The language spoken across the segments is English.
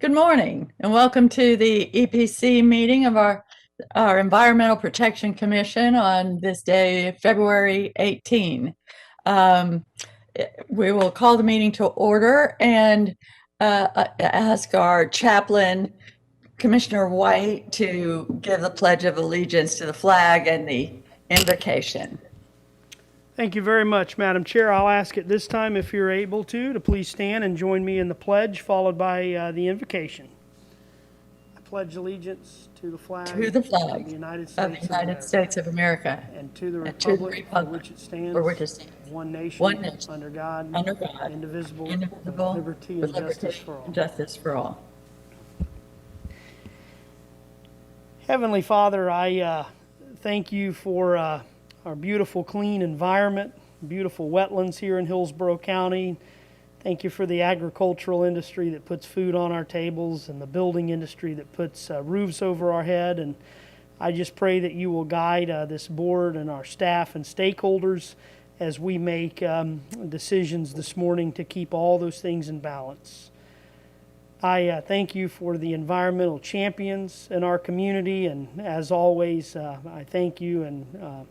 Good morning and welcome to the EPC meeting of our Environmental Protection Commission on this day, February 18. We will call the meeting to order and ask our chaplain, Commissioner White, to give the Pledge of Allegiance to the flag and the invocation. Thank you very much, Madam Chair. I'll ask at this time, if you're able to please stand and join me in the pledge, followed by the invocation. I pledge allegiance to the flag of the United States of America and to the republic for which it stands, one nation, under God, indivisible, with liberty and justice for all. Heavenly Father, I thank you for our beautiful, clean environment, beautiful wetlands here in Hillsborough County. Thank you for the agricultural industry that puts food on our tables and the building industry that puts roofs over our head. And I just pray that you will guide this board and our staff and stakeholders as we make decisions this morning to keep all those things in balance. I thank you for the environmental champions in our community, and as always, I thank you and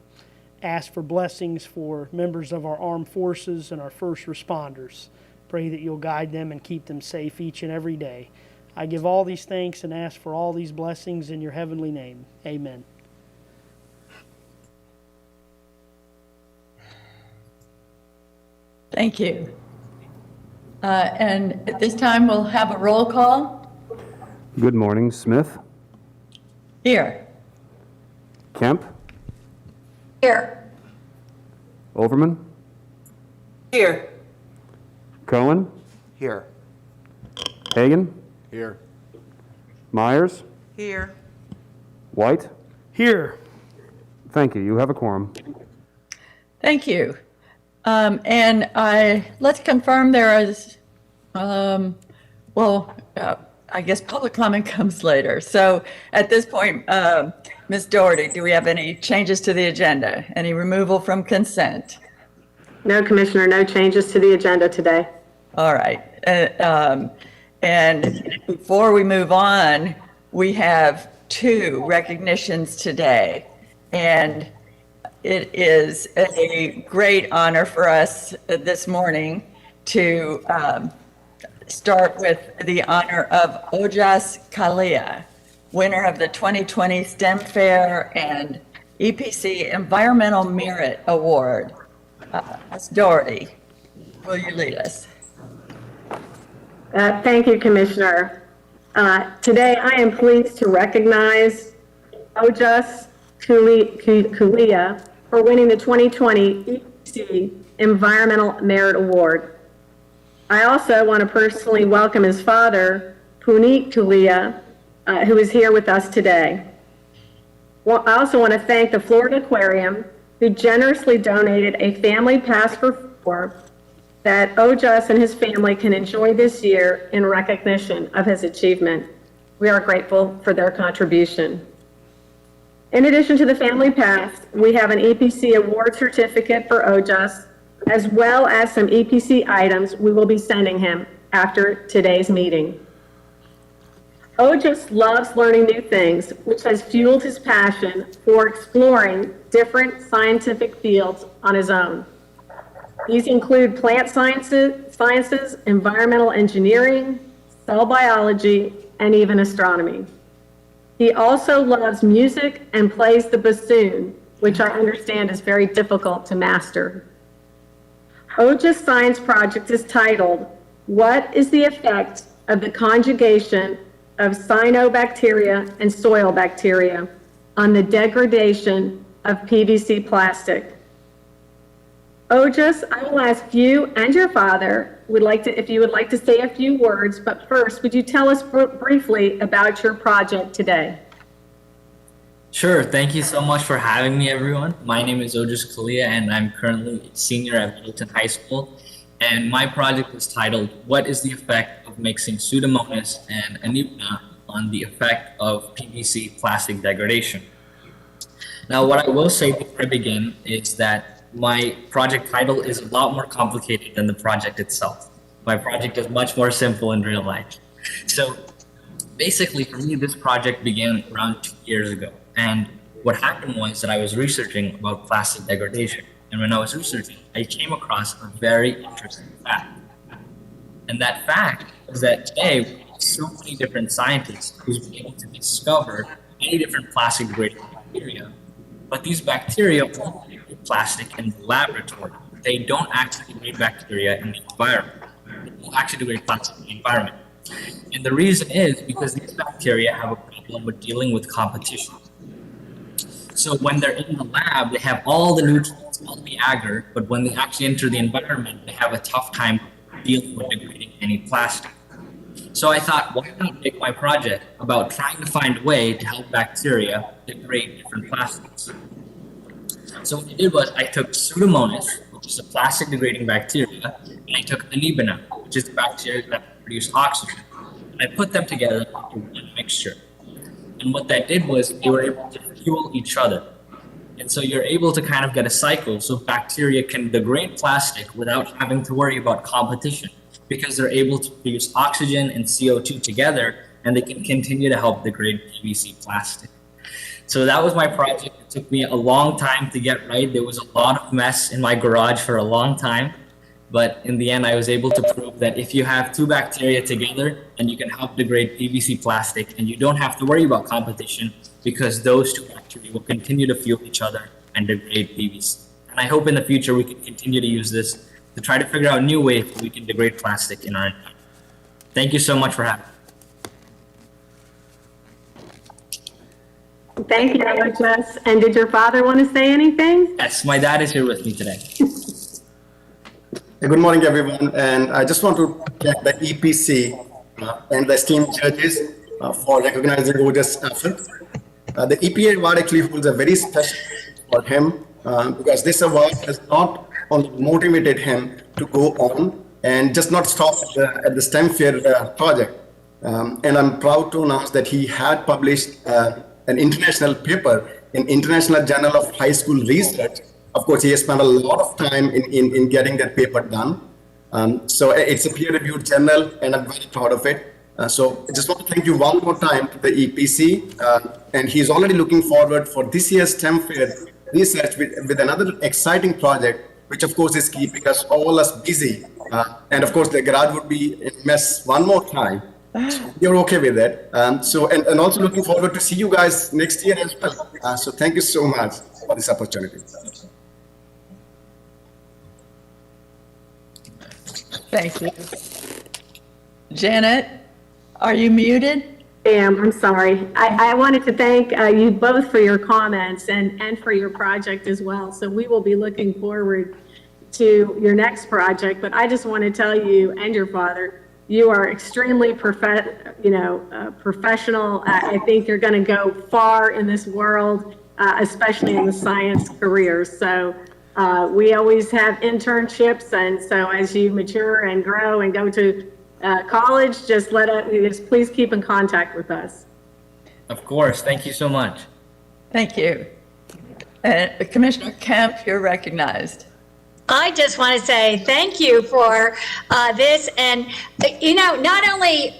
ask for blessings for members of our armed forces and our first responders. Pray that you'll guide them and keep them safe each and every day. I give all these thanks and ask for all these blessings in your heavenly name. Amen. Thank you. And at this time, we'll have a roll call. Good morning. Smith? Here. Kemp? Here. Overman? Here. Cohen? Here. Hagan? Here. Myers? Here. White? Here. Thank you. You have a quorum. Thank you. And let's confirm there is, I guess public comment comes later. So at this point, Ms. Doherty, do we have any changes to the agenda? Any removal from consent? No, Commissioner, no changes to the agenda today. All right. And before we move on, we have two recognitions today. And it is a great honor for us this morning to start with the honor of Ojas Kalia, winner of the 2020 STEM Fair and EPC Environmental Merit Award. Ms. Doherty, will you lead us? Thank you, Commissioner. Today, I am pleased to recognize Ojas Kalia for winning the 2020 EPC Environmental Merit Award. I also want to personally welcome his father, Puneet Kalia, who is here with us today. Well, I also want to thank the Florida Aquarium, who generously donated a family pass for 4 that Ojas and his family can enjoy this year in recognition of his achievement. We are grateful for their contribution. In addition to the family pass, we have an EPC award certificate for Ojas, as well as some EPC items we will be sending him after today's meeting. Ojas loves learning new things, which has fueled his passion for exploring different scientific fields on his own. These include plant sciences, environmental engineering, cell biology, and even astronomy. He also loves music and plays the bassoon, which I understand is very difficult to master. Ojas' science project is titled, "What is the effect of the conjugation of cyanobacteria and soil bacteria on the degradation of PVC plastic?" Ojas, I will ask you and your father if you would like to say a few words, but first, would you tell us briefly about your project today? Sure. Thank you so much for having me, everyone. My name is Ojas Kalia, and I'm currently a senior at Middleton High School. And my project is titled, "What is the effect of mixing Pseudomonas and Anupna on the effect of PVC plastic degradation?" Now, what I will say before I begin is that my project title is a lot more complicated than the project itself. My project is much more simple in real life. So basically for me, this project began around 2 years ago. And what happened was that I was researching about plastic degradation. And when I was researching, I came across a very interesting fact. And that fact is that today, we have so many different scientists who's been able to discover many different plastic degrading bacteria. But these bacteria only degrade plastic in the laboratory. They don't actually degrade bacteria in the environment. They don't actually degrade plastic in the environment. And the reason is because these bacteria have a problem with dealing with competition. So when they're in the lab, they have all the nutrients, all the agar, but when they actually enter the environment, they have a tough time dealing with degrading any plastic. So I thought, why not make my project about trying to find a way to help bacteria degrade different plastics? So what I did was I took Pseudomonas, which is a plastic degrading bacteria, and I took Anibina, which is the bacteria that produce oxygen. And I put them together into one mixture. And what that did was they were able to fuel each other. And so you're able to kind of get a cycle so bacteria can degrade plastic without having to worry about competition because they're able to produce oxygen and CO2 together and they can continue to help degrade PVC plastic. So that was my project. It took me a long time to get right. There was a lot of mess in my garage for a long time. But in the end, I was able to prove that if you have two bacteria together, then you can help degrade PVC plastic and you don't have to worry about competition because those two bacteria will continue to fuel each other and degrade PVC. And I hope in the future we can continue to use this to try to figure out new ways we can degrade plastic in our environment. Thank you so much for having me. Thank you, Jess. And did your father want to say anything? Yes, my dad is here with me today. Good morning, everyone. And I just want to thank the EPC and the esteemed judges for recognizing Ojas' effort. The EPA award actually holds a very special for him because this award has not only motivated him to go on and just not stop at the STEM Fair project. And I'm proud to announce that he had published an international paper in International Journal of High School Research. Of course, he has spent a lot of time in getting that paper done. So it's a peer-reviewed journal, and I'm very proud of it. So I just want to thank you one more time to the EPC, and he's already looking forward for this year's STEM Fair research with another exciting project, which of course is keeping us all busy. And of course, the garage would be a mess one more time. So you're okay with that. And also looking forward to see you guys next year as well. So thank you so much for this opportunity. Thank you. Janet, are you muted? I'm sorry. I wanted to thank you both for your comments and for your project as well. So we will be looking forward to your next project. But I just want to tell you and your father, you are extremely professional. I think you're going to go far in this world, especially in the science careers. So we always have internships, and so as you mature and grow and go to college, just please keep in contact with us. Of course. Thank you so much. Thank you. Commissioner Kemp, you're recognized. I just want to say thank you for this. And, not only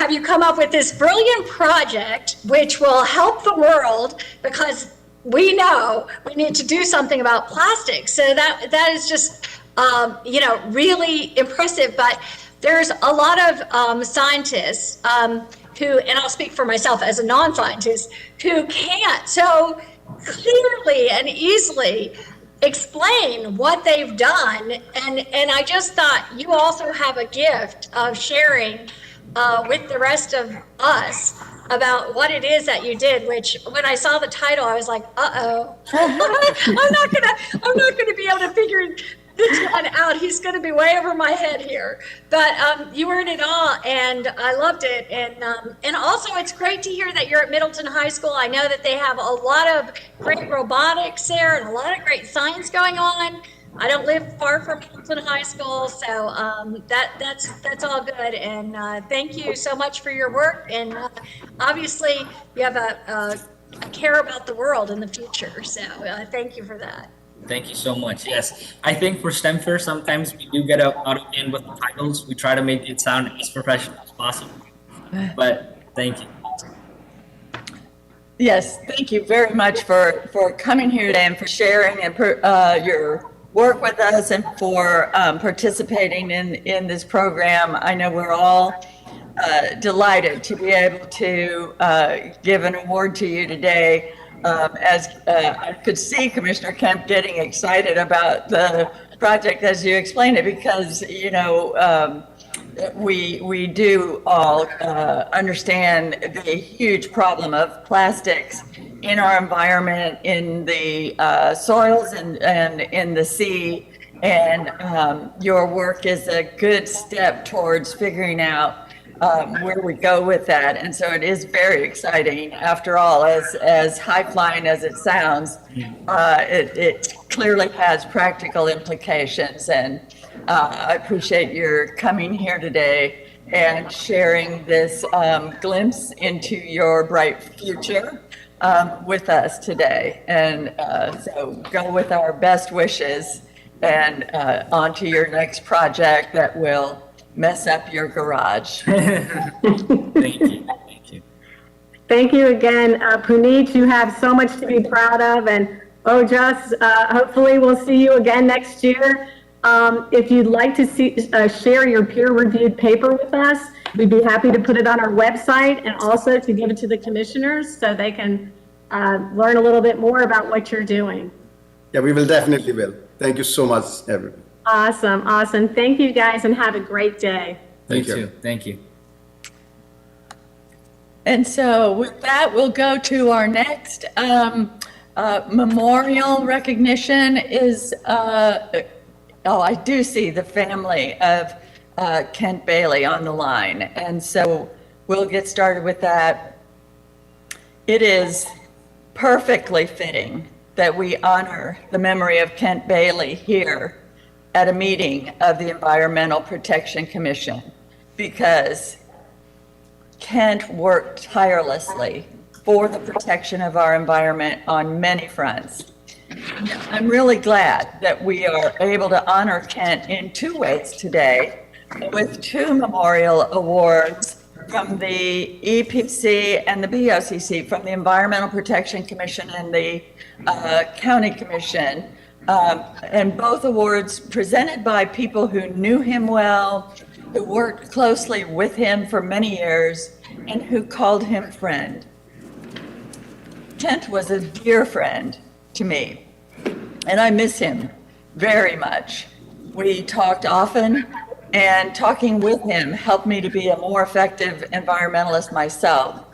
have you come up with this brilliant project, which will help the world because we know we need to do something about plastic. So that is just, really impressive. But there's a lot of scientists who, and I'll speak for myself as a non-scientist, who can't so clearly and easily explain what they've done. And I just thought you also have a gift of sharing with the rest of us about what it is that you did, which when I saw the title, I was like, uh-oh, I'm not gonna be able to figure this one out. He's gonna be way over my head here. But you earned it all, and I loved it. And also it's great to hear that you're at Middleton High School. I know that they have a lot of great robotics there and a lot of great science going on. I don't live far from Middleton High School, so that's all good. And thank you so much for your work. And obviously, you have a care about the world in the future. So thank you for that. Thank you so much. Yes, I think for STEM Fair, sometimes we do get out of hand with the titles. We try to make it sound as professional as possible. But Thank you. Yes, thank you very much for coming here today and for sharing and your work with us and for participating in this program. I know we're all delighted to be able to give an award to you today. As I could see Commissioner Kemp getting excited about the project as you explained it, because, you know, we do all understand the huge problem of plastics in our environment, in the soils and in the sea. And your work is a good step towards figuring out where we go with that. And so it is very exciting. After all, as high-flying as it sounds, it clearly has practical implications. And I appreciate your coming here today and sharing this glimpse into your bright future with us today. And so go with our best wishes and on to your next project that will mess up your garage. Thank you. Thank you. Thank you again, Puneet. You have so much to be proud of, and Ojas, hopefully we'll see you again next year. If you'd like to share your peer-reviewed paper with us, we'd be happy to put it on our website and also to give it to the commissioners so they can learn a little bit more about what you're doing. Yeah, we will definitely will. Thank you so much, everyone. Awesome, awesome. Thank you guys and have a great day. Thank you. Thank you. And so with that, we'll go to our next memorial recognition is, I do see the family of Kent Bailey on the line. And so we'll get started with that. It is perfectly fitting that we honor the memory of Kent Bailey here at a meeting of the Environmental Protection Commission, because Kent worked tirelessly for the protection of our environment on many fronts. I'm really glad that we are able to honor Kent in two ways today, with two memorial awards from the EPC and the BOCC, from the Environmental Protection Commission and the County Commission. And both awards presented by people who knew him well, who worked closely with him for many years, and who called him friend. Kent was a dear friend to me, and I miss him very much. We talked often, and talking with him helped me to be a more effective environmentalist myself,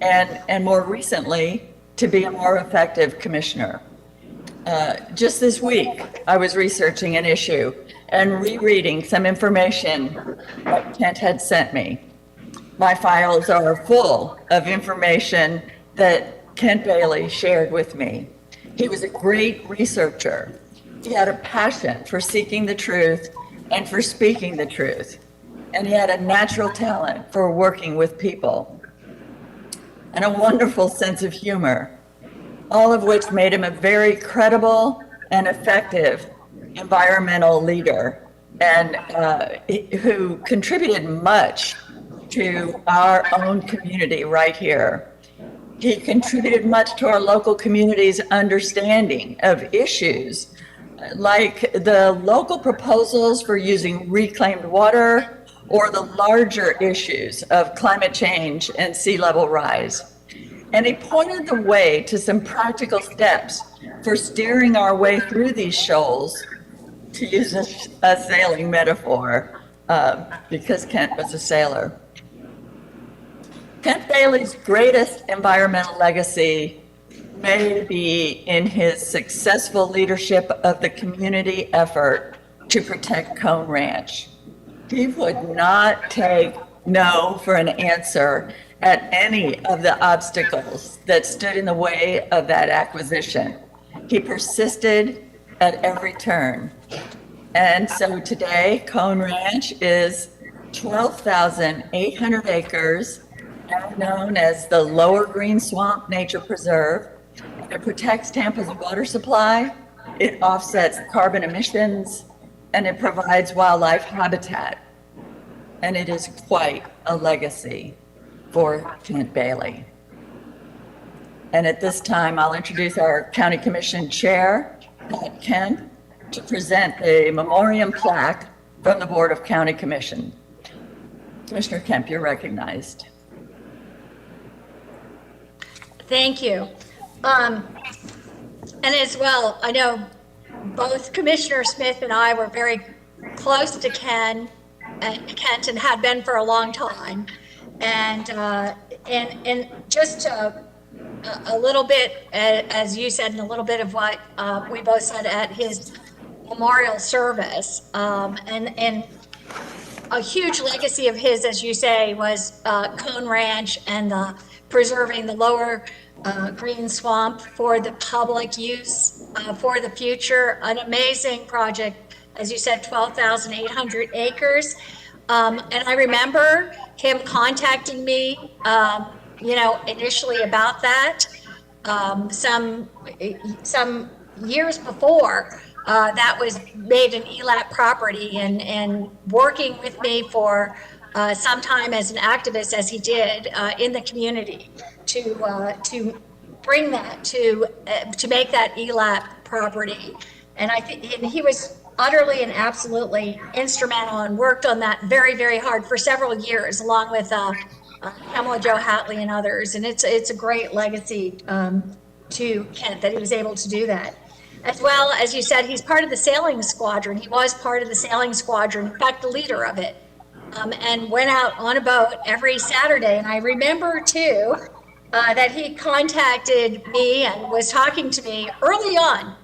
and more recently, to be a more effective commissioner. Just this week, I was researching an issue and rereading some information that Kent had sent me. My files are full of information that Kent Bailey shared with me. He was a great researcher. He had a passion for seeking the truth and for speaking the truth. And he had a natural talent for working with people and a wonderful sense of humor, all of which made him a very credible and effective environmental leader, and who contributed much to our own community right here. He contributed much to our local community's understanding of issues like the local proposals for using reclaimed water or the larger issues of climate change and sea level rise. And he pointed the way to some practical steps for steering our way through these shoals, to use a sailing metaphor, because Kent was a sailor. Kent Bailey's greatest environmental legacy may be in his successful leadership of the community effort to protect Cone Ranch. He would not take no for an answer at any of the obstacles that stood in the way of that acquisition. He persisted at every turn. And so today, Cone Ranch is 12,800 acres, now known as the Lower Green Swamp Nature Preserve. It protects Tampa's water supply, it offsets carbon emissions, and it provides wildlife habitat. And it is quite a legacy. for Kent Bailey. And at this time, I'll introduce our County Commission Chair, Pat Kent, to present the memoriam plaque from the Board of County Commission. Commissioner Kemp, you're recognized. Thank you. And as well, I know both Commissioner Smith and I were very close to Kent and had been for a long time. And just a little bit, as you said, and a little bit of what we both said at his memorial service, and a huge legacy of his, as you say, was Cone Ranch and preserving the lower green swamp for the public use for the future. An amazing project, as you said, 12,800 acres. And I remember him contacting me, initially about that, some years before that was made an ELAP property, and working with me for some time as an activist, as he did in the community, to bring that to make that ELAP property. And I think he was utterly and absolutely instrumental and worked on that very, very hard for several years, along with Pamela Jo Hatley and others. And it's a great legacy to Kent that he was able to do that. As well, as you said, he's part of the sailing squadron. He was part of the sailing squadron, in fact, the leader of it, and went out on a boat every Saturday. And I remember, too, that he contacted me and was talking to me early on,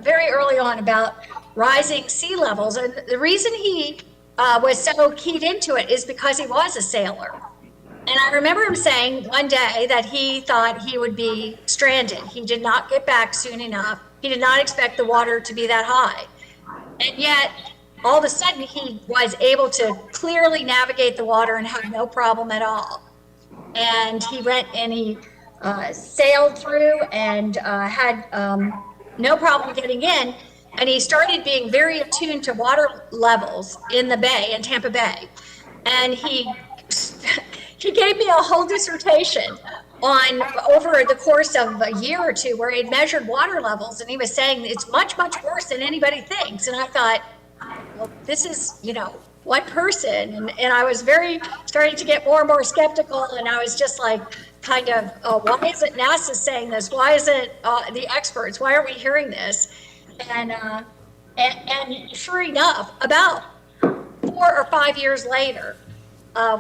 very early on, about rising sea levels. And the reason he was so keyed into it is because he was a sailor. And I remember him saying one day that he thought he would be stranded. He did not get back soon enough. He did not expect the water to be that high. And yet, all of a sudden, he was able to clearly navigate the water and have no problem at all. And he went and he sailed through and had no problem getting in. And he started being very attuned to water levels in the bay, in Tampa Bay. And he gave me a whole dissertation on over the course of a year or two, where he had measured water levels, and he was saying it's much, much worse than anybody thinks. And I thought, well, this is, one person. And I was starting to get more and more skeptical. And I was just like, kind of, why isn't NASA saying this? Why isn't the experts? Why aren't we hearing this? And sure enough, about 4 or 5 years later,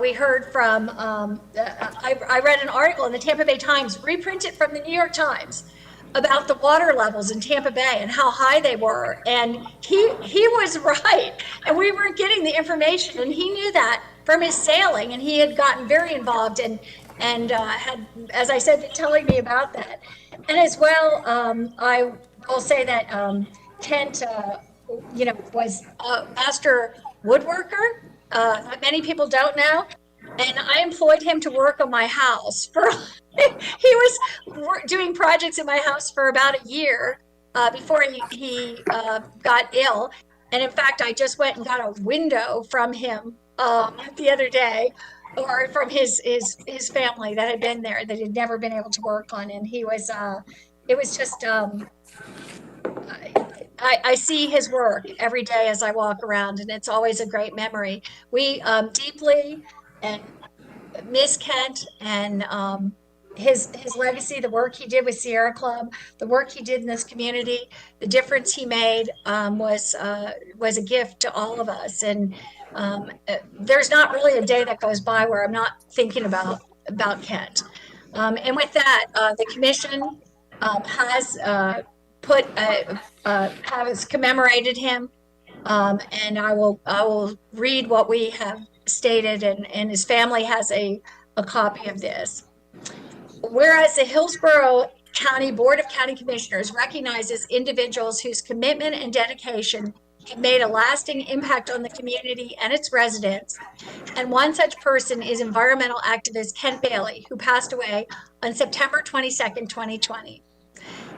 we heard from, I read an article in the Tampa Bay Times, reprinted from the New York Times, about the water levels in Tampa Bay and how high they were. And he was right. And we weren't getting the information. And he knew that from his sailing. And he had gotten very involved and had, as I said, been telling me about that. And as well, I will say that Kent, was a master woodworker. Many people don't know. And I employed him to work on my house he was doing projects in my house for about a year before he got ill. And in fact, I just went and got a window from him the other day, or from his family that had been there that had never been able to work on. And he was, it was just, I see his work every day as I walk around, and it's always a great memory. We deeply and miss Kent and his legacy, the work he did with Sierra Club, the work he did in this community, the difference he made was a gift to all of us. And there's not really a day that goes by where I'm not thinking about Kent. And with that, the commission has has commemorated him, and I will read what we have stated, and his family has a copy of this. Whereas the Hillsborough County Board of County Commissioners recognizes individuals whose commitment and dedication have made a lasting impact on the community and its residents, and one such person is environmental activist Kent Bailey, who passed away on September 22nd, 2020.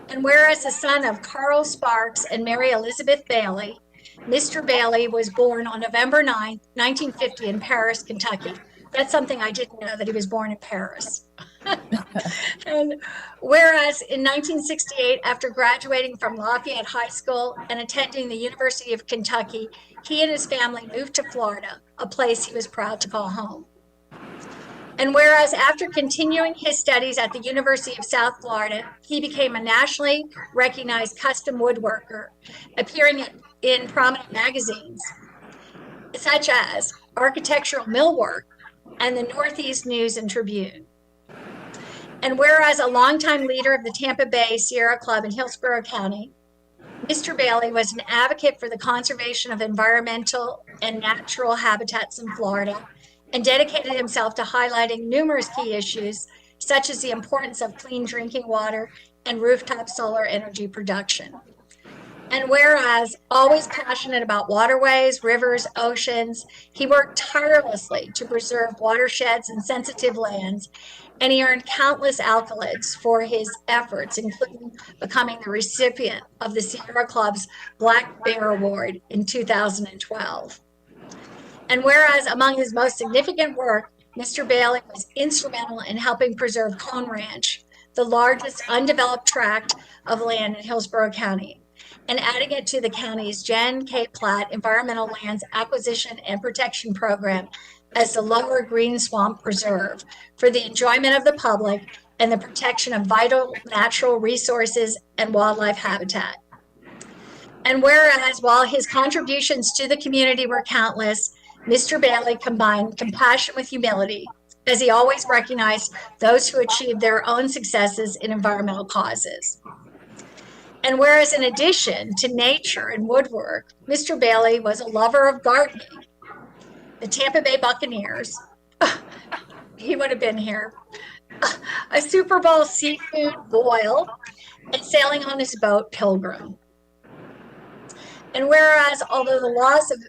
And whereas the son of Carl Sparks and Mary Elizabeth Bailey, Mr. Bailey was born on November 9, 1950 in Paris, Kentucky. That's something I didn't know, that he was born in Paris. And whereas in 1968, after graduating from Lafayette High School and attending the University of Kentucky, he and his family moved to Florida, a place he was proud to call home. And whereas after continuing his studies at the University of South Florida, he became a nationally recognized custom woodworker, appearing in prominent magazines, such as Architectural Millwork and the Northeast News and Tribune. And whereas a longtime leader of the Tampa Bay Sierra Club in Hillsborough County, Mr. Bailey was an advocate for the conservation of environmental and natural habitats in Florida and dedicated himself to highlighting numerous key issues, such as the importance of clean drinking water and rooftop solar energy production. And whereas always passionate about waterways, rivers, oceans, he worked tirelessly to preserve watersheds and sensitive lands, and he earned countless accolades for his efforts, including becoming the recipient of the Sierra Club's Black Bear Award in 2012. And whereas among his most significant work, Mr. Bailey was instrumental in helping preserve Cone Ranch, the largest undeveloped tract of land in Hillsborough County, and adding it to the county's Jen K. Platt Environmental Lands Acquisition and Protection Program as the Lower Green Swamp Preserve for the enjoyment of the public and the protection of vital natural resources and wildlife habitat. And whereas while his contributions to the community were countless, Mr. Bailey combined compassion with humility, as he always recognized those who achieved their own successes in environmental causes. And whereas in addition to nature and woodwork, Mr. Bailey was a lover of gardening, the Tampa Bay Buccaneers, he would have been here, a Super Bowl seafood boil, and sailing on his boat, Pilgrim. And whereas although the loss of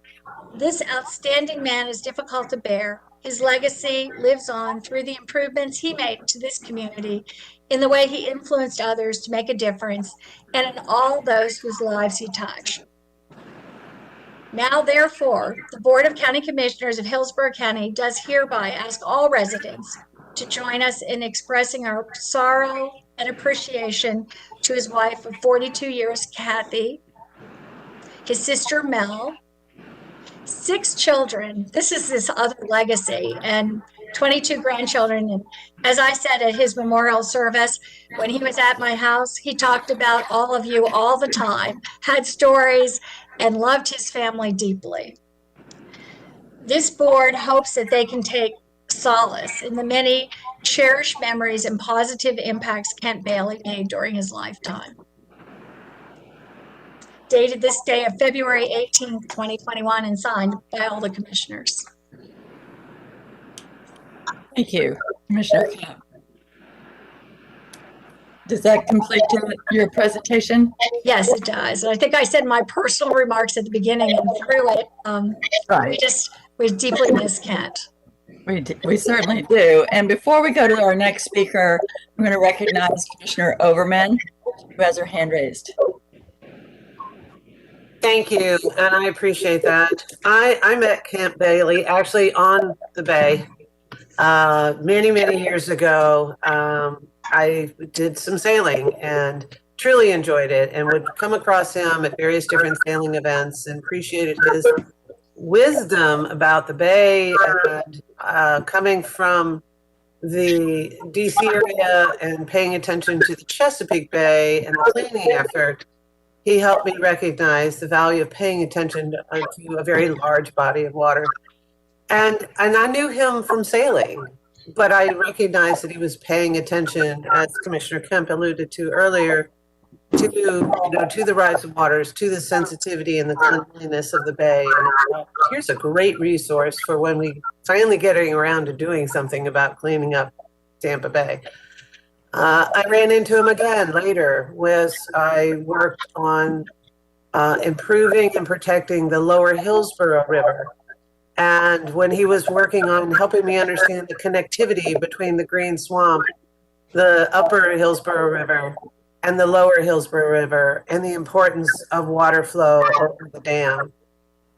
this outstanding man is difficult to bear, his legacy lives on through the improvements he made to this community in the way he influenced others to make a difference and in all those whose lives he touched. Now, therefore, the Board of County Commissioners of Hillsborough County does hereby ask all residents to join us in expressing our sorrow and appreciation to his wife of 42 years, Kathy, his sister, Mel, 6 children. This is this other legacy, and 22 grandchildren. And as I said at his memorial service, when he was at my house, he talked about all of you all the time, had stories, and loved his family deeply. This board hopes that they can take solace in the many cherished memories and positive impacts Kent Bailey made during his lifetime. Dated this day of February 18th, 2021, and signed by all the commissioners. Thank you, Commissioner Kemp. Does that complete your presentation? Yes, it does. And I think I said my personal remarks at the beginning, and through it, Right. we deeply miss Kent. We certainly do. And before we go to our next speaker, I'm going to recognize Commissioner Overman, who has her hand raised. Thank you, and I appreciate that. I met Kent Bailey actually on the bay many, many years ago. I did some sailing and truly enjoyed it, and would come across him at various different sailing events and appreciated his wisdom about the bay, and coming from the DC area and paying attention to the Chesapeake Bay and the cleaning effort. He helped me recognize the value of paying attention to a very large body of water. And I knew him from sailing, but I recognized that he was paying attention, as Commissioner Kemp alluded to earlier, to the rise of waters, to the sensitivity and the cleanliness of the bay. And here's a great resource for when we finally getting around to doing something about cleaning up Tampa Bay. I ran into him again later as I worked on improving and protecting the lower Hillsborough River. And when he was working on helping me understand the connectivity between the Green Swamp, the upper Hillsborough River, and the lower Hillsborough River, and the importance of water flow over the dam.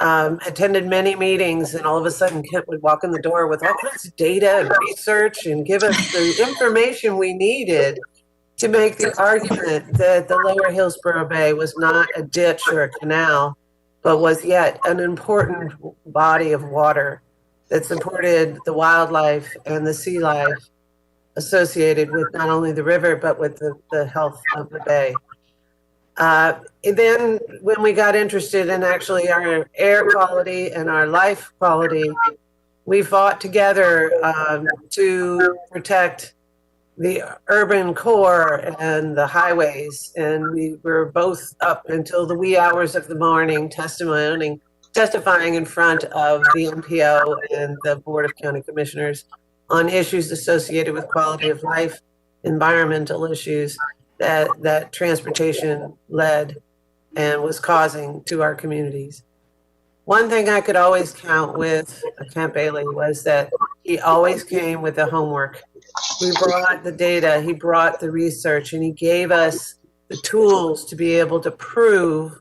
attended many meetings, and all of a sudden Kent would walk in the door with all kinds of data and research and give us the information we needed to make the argument that the lower Hillsborough Bay was not a ditch or a canal, but was yet an important body of water that supported the wildlife and the sea life associated with not only the river, but with the health of the bay. And then when we got interested in actually our air quality and our life quality, we fought together to protect the urban core and the highways. And we were both up until the wee hours of the morning testifying in front of the MPO and the Board of County Commissioners on issues associated with quality of life, environmental issues that transportation led and was causing to our communities. One thing I could always count with Kent Bailey was that he always came with the homework. He brought the data, he brought the research, and he gave us the tools to be able to prove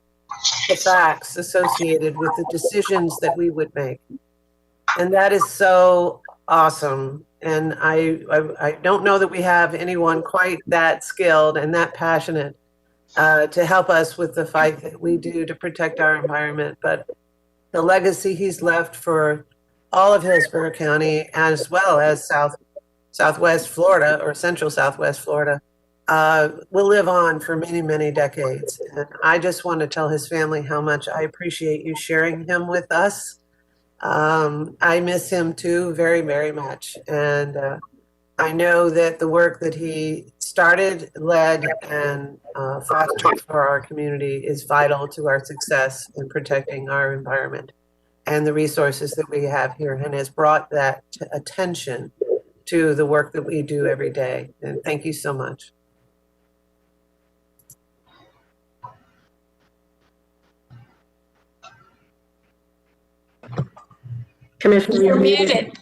the facts associated with the decisions that we would make. And that is so awesome. And I don't know that we have anyone quite that skilled and that passionate to help us with the fight that we do to protect our environment. But the legacy he's left for all of Hillsborough County, as well as Southwest Florida or Central Southwest Florida, will live on for many, many decades. And I just want to tell his family how much I appreciate you sharing him with us. I miss him too very, very much. And I know that the work that he started, led, and fostered for our community is vital to our success in protecting our environment and the resources that we have here, and has brought that attention to the work that we do every day. And thank you so much. Commissioner, You're muted.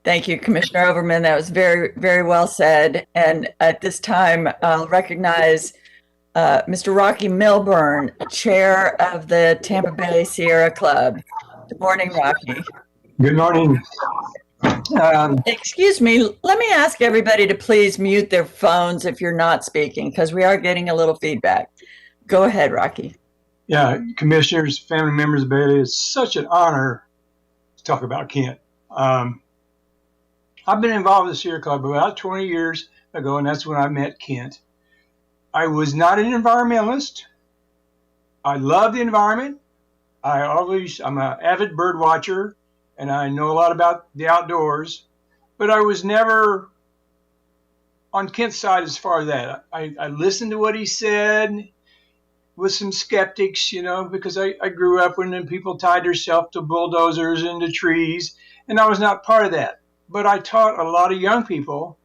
Thank you, Commissioner Overman. That was very, very well said. And at this time, I'll recognize Mr. Rocky Milburn, Chair of the Tampa Bay Sierra Club. Good morning, Rocky. Good morning. Excuse me, let me ask everybody to please mute their phones if you're not speaking, because we are getting a little feedback. Go ahead, Rocky. Yeah, commissioners, family members, Bailey, it's such an honor to talk about Kent. I've been involved with the Sierra Club about 20 years ago, and that's when I met Kent. I was not an environmentalist. I love the environment. I'm an avid bird watcher, and I know a lot about the outdoors, but I was never on Kent's side as far as that. I listened to what he said with some skeptics, because I grew up when people tied themselves to bulldozers and to trees, and I was not part of that. But I taught a lot of young people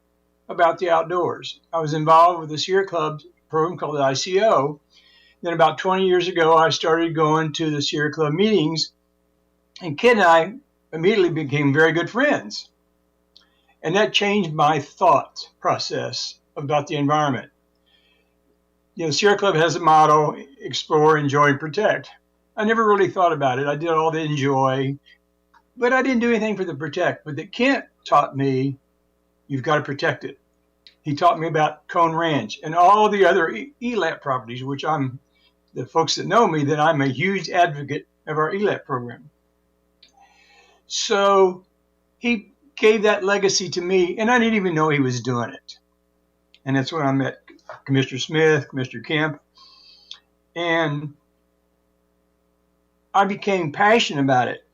about the outdoors. I was involved with the Sierra Club program called the ICO. Then about 20 years ago, I started going to the Sierra Club meetings, and Kent and I immediately became very good friends. And that changed my thought process about the environment. Sierra Club has a motto, explore, enjoy, protect. I never really thought about it. I did all the enjoy, but I didn't do anything for the protect. But that Kent taught me, you've got to protect it. He taught me about Cone Ranch and all the other ELAP properties, which the folks that know me, that I'm a huge advocate of our ELAP program. So he gave that legacy to me, and I didn't even know he was doing it. And that's when I met Commissioner Smith, Commissioner Kemp, and I became passionate about it.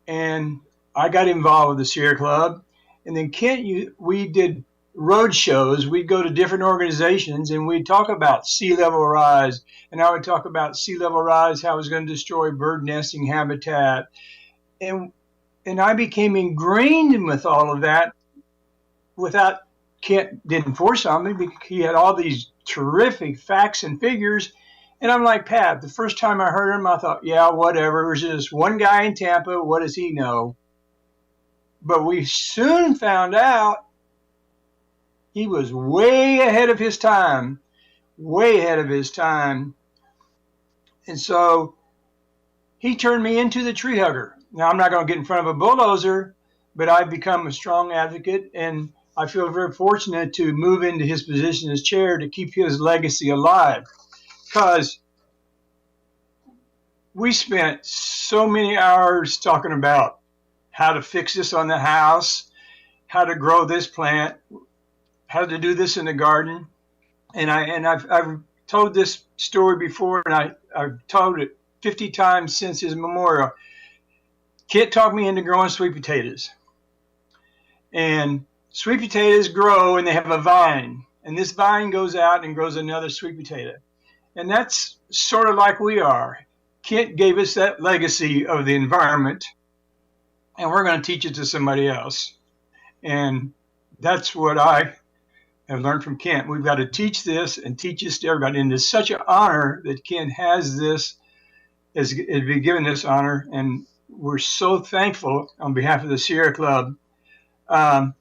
And I got involved with the Sierra Club. And then Kent, we did road shows. We'd go to different organizations and we'd talk about sea level rise. And I would talk about sea level rise, how it was going to destroy bird nesting habitat. And I became ingrained with all of that without Kent didn't force on me, because he had all these terrific facts and figures. And I'm like, Pat, the first time I heard him, I thought, yeah, whatever. It was just one guy in Tampa. What does he know? But we soon found out he was way ahead of his time, way ahead of his time. And so he turned me into the tree hugger. Now, I'm not going to get in front of a bulldozer, but I've become a strong advocate, and I feel very fortunate to move into his position as chair to keep his legacy alive, because we spent so many hours talking about how to fix this on the house, how to grow this plant, how to do this in the garden. And I've told this story before, and I've told it 50 times since his memorial. Kit talked me into growing sweet potatoes. And sweet potatoes grow and they have a vine. And this vine goes out and grows another sweet potato. And that's sort of like we are. Kit gave us that legacy of the environment, and we're going to teach it to somebody else. And that's what I have learned from Kent. We've got to teach this and teach this to everybody. And it's such an honor that Kent has been given this honor. And we're so thankful on behalf of the Sierra Club. And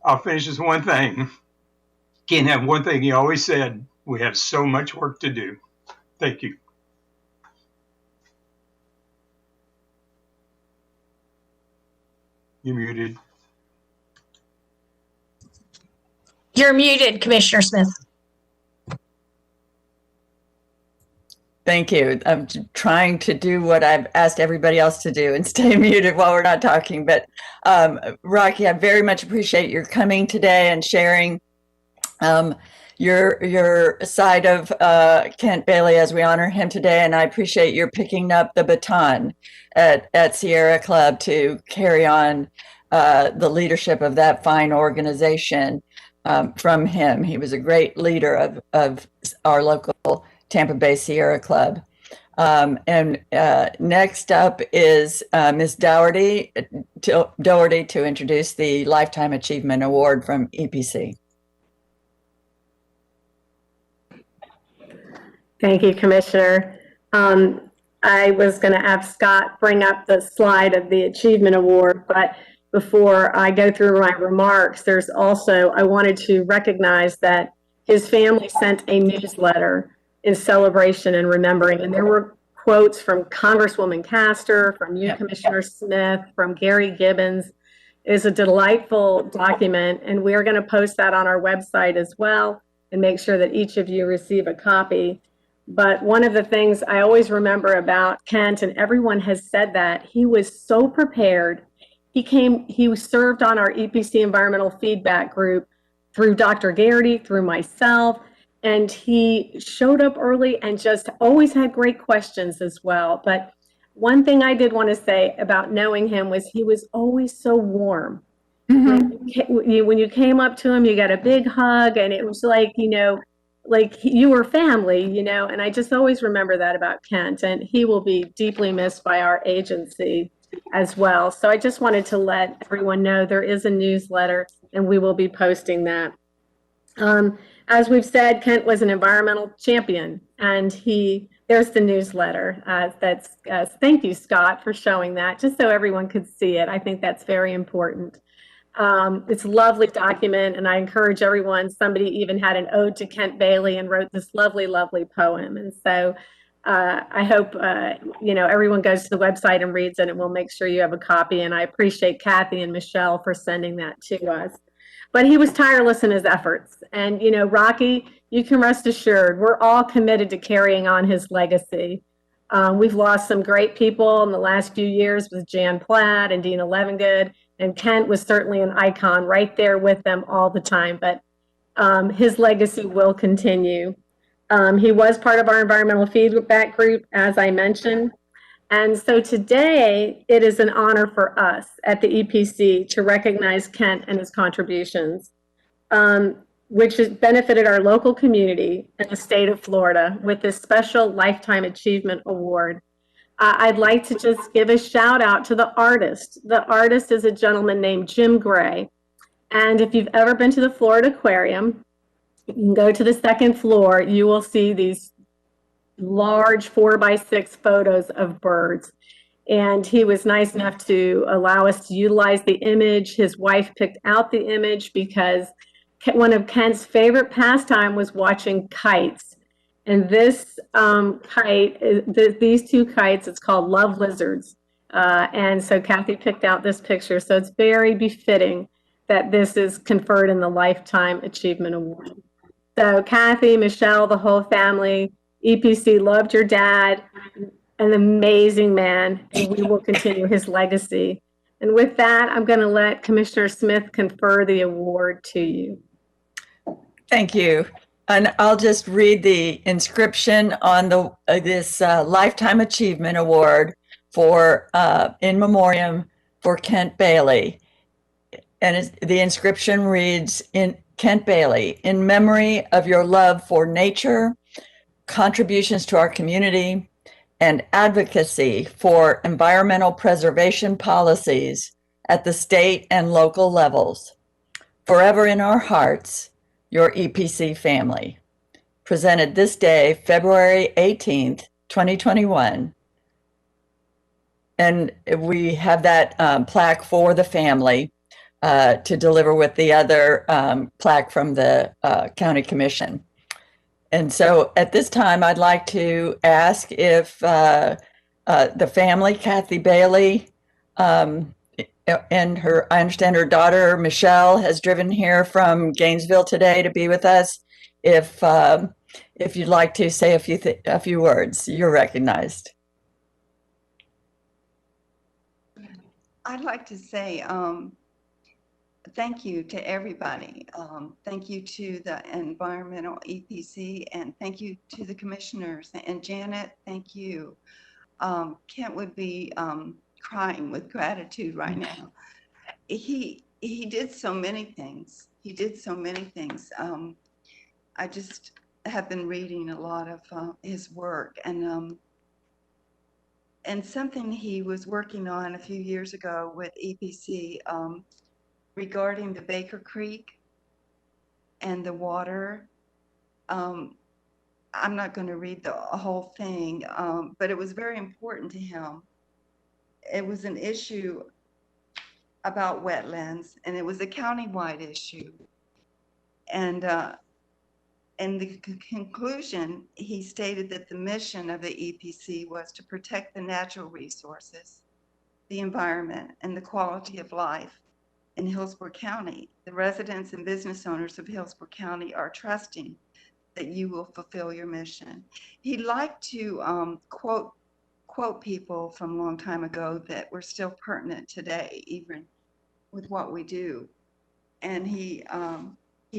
I'll finish with one thing. Kent had one thing he always said: we have so much work to do. Thank you. You're muted. You're muted, Commissioner Smith. Thank you. I'm trying to do what I've asked everybody else to do and stay muted while we're not talking. But Rocky, I very much appreciate your coming today and sharing your side of Kent Bailey as we honor him today. And I appreciate your picking up the baton at Sierra Club to carry on the leadership of that fine organization from him. He was a great leader of our local Tampa Bay Sierra Club. And next up is Ms. Doherty to introduce the Lifetime Achievement Award from EPC. Thank you, Commissioner. I was going to have Scott bring up the slide of the Achievement Award, but before I go through my remarks, I wanted to recognize that his family sent a newsletter in celebration and remembering, and there were quotes from Congresswoman Castor, from you, Commissioner Smith, from Gary Gibbons. It is a delightful document, and we are going to post that on our website as well and make sure that each of you receive a copy. But one of the things I always remember about Kent, and everyone has said that, he was so prepared. He served on our EPC environmental feedback group through Dr. Garrity, through myself, and he showed up early and just always had great questions as well. But one thing I did want to say about knowing him was he was always so warm. Mm-hmm. When you came up to him, you got a big hug, and it was like, like you were family, and I just always remember that about Kent, and he will be deeply missed by our agency as well. So I just wanted to let everyone know there is a newsletter, and we will be posting that. As we've said, Kent was an environmental champion, and there's the newsletter. Thank you, Scott, for showing that, just so everyone could see it. I think that's very important. It's a lovely document, and I encourage everyone. Somebody even had an ode to Kent Bailey and wrote this lovely, lovely poem. And so I hope, everyone goes to the website and reads it, and we'll make sure you have a copy. And I appreciate Kathy and Michelle for sending that to us. But he was tireless in his efforts. And, Rocky, you can rest assured, we're all committed to carrying on his legacy. We've lost some great people in the last few years with Jan Platt and Dina Levengood. And Kent was certainly an icon right there with them all the time, but his legacy will continue. He was part of our environmental feedback group, as I mentioned. And so today, it is an honor for us at the EPC to recognize Kent and his contributions, which has benefited our local community in the state of Florida with this special Lifetime Achievement Award. I'd like to just give a shout out to the artist. The artist is a gentleman named Jim Gray. And if you've ever been to the Florida Aquarium, you can go to the second floor, you will see these large 4x6 photos of birds. And he was nice enough to allow us to utilize the image. His wife picked out the image because one of Kent's favorite pastime was watching kites. And this these two kites, it's called Love Lizards. And so Kathy picked out this picture. So it's very befitting that this is conferred in the Lifetime Achievement Award. So Kathy, Michelle, the whole family, EPC loved your dad, an amazing man, and we will continue his legacy. And with that, I'm going to let Commissioner Smith confer the award to you. Thank you. And I'll just read the inscription on the this Lifetime Achievement Award for in memoriam for Kent Bailey. And the inscription reads, in Kent Bailey, in memory of your love for nature, contributions to our community, and advocacy for environmental preservation policies at the state and local levels. Forever in our hearts, your EPC family. Presented this day, February 18th, 2021. And we have that plaque for the family to deliver with the other plaque from the County Commission. And so at this time, I'd like to ask if the family, Kathy Bailey, and I understand her daughter, Michelle, has driven here from Gainesville today to be with us. If you'd like to say a few words, you're recognized. I'd like to say thank you to everybody. Thank you to the environmental EPC, and thank you to the commissioners. And Janet, thank you. Kent would be crying with gratitude right now. He did so many things. He did so many things. I just have been reading a lot of his work, and something he was working on a few years ago with EPC regarding the Baker Creek and the water. I'm not going to read the whole thing, but it was very important to him. It was an issue about wetlands, and it was a countywide issue. And in the conclusion, he stated that the mission of the EPC was to protect the natural resources, the environment, and the quality of life in Hillsborough County. The residents and business owners of Hillsborough County are trusting that you will fulfill your mission. He'd like to quote people from a long time ago that were still pertinent today, even with what we do. And he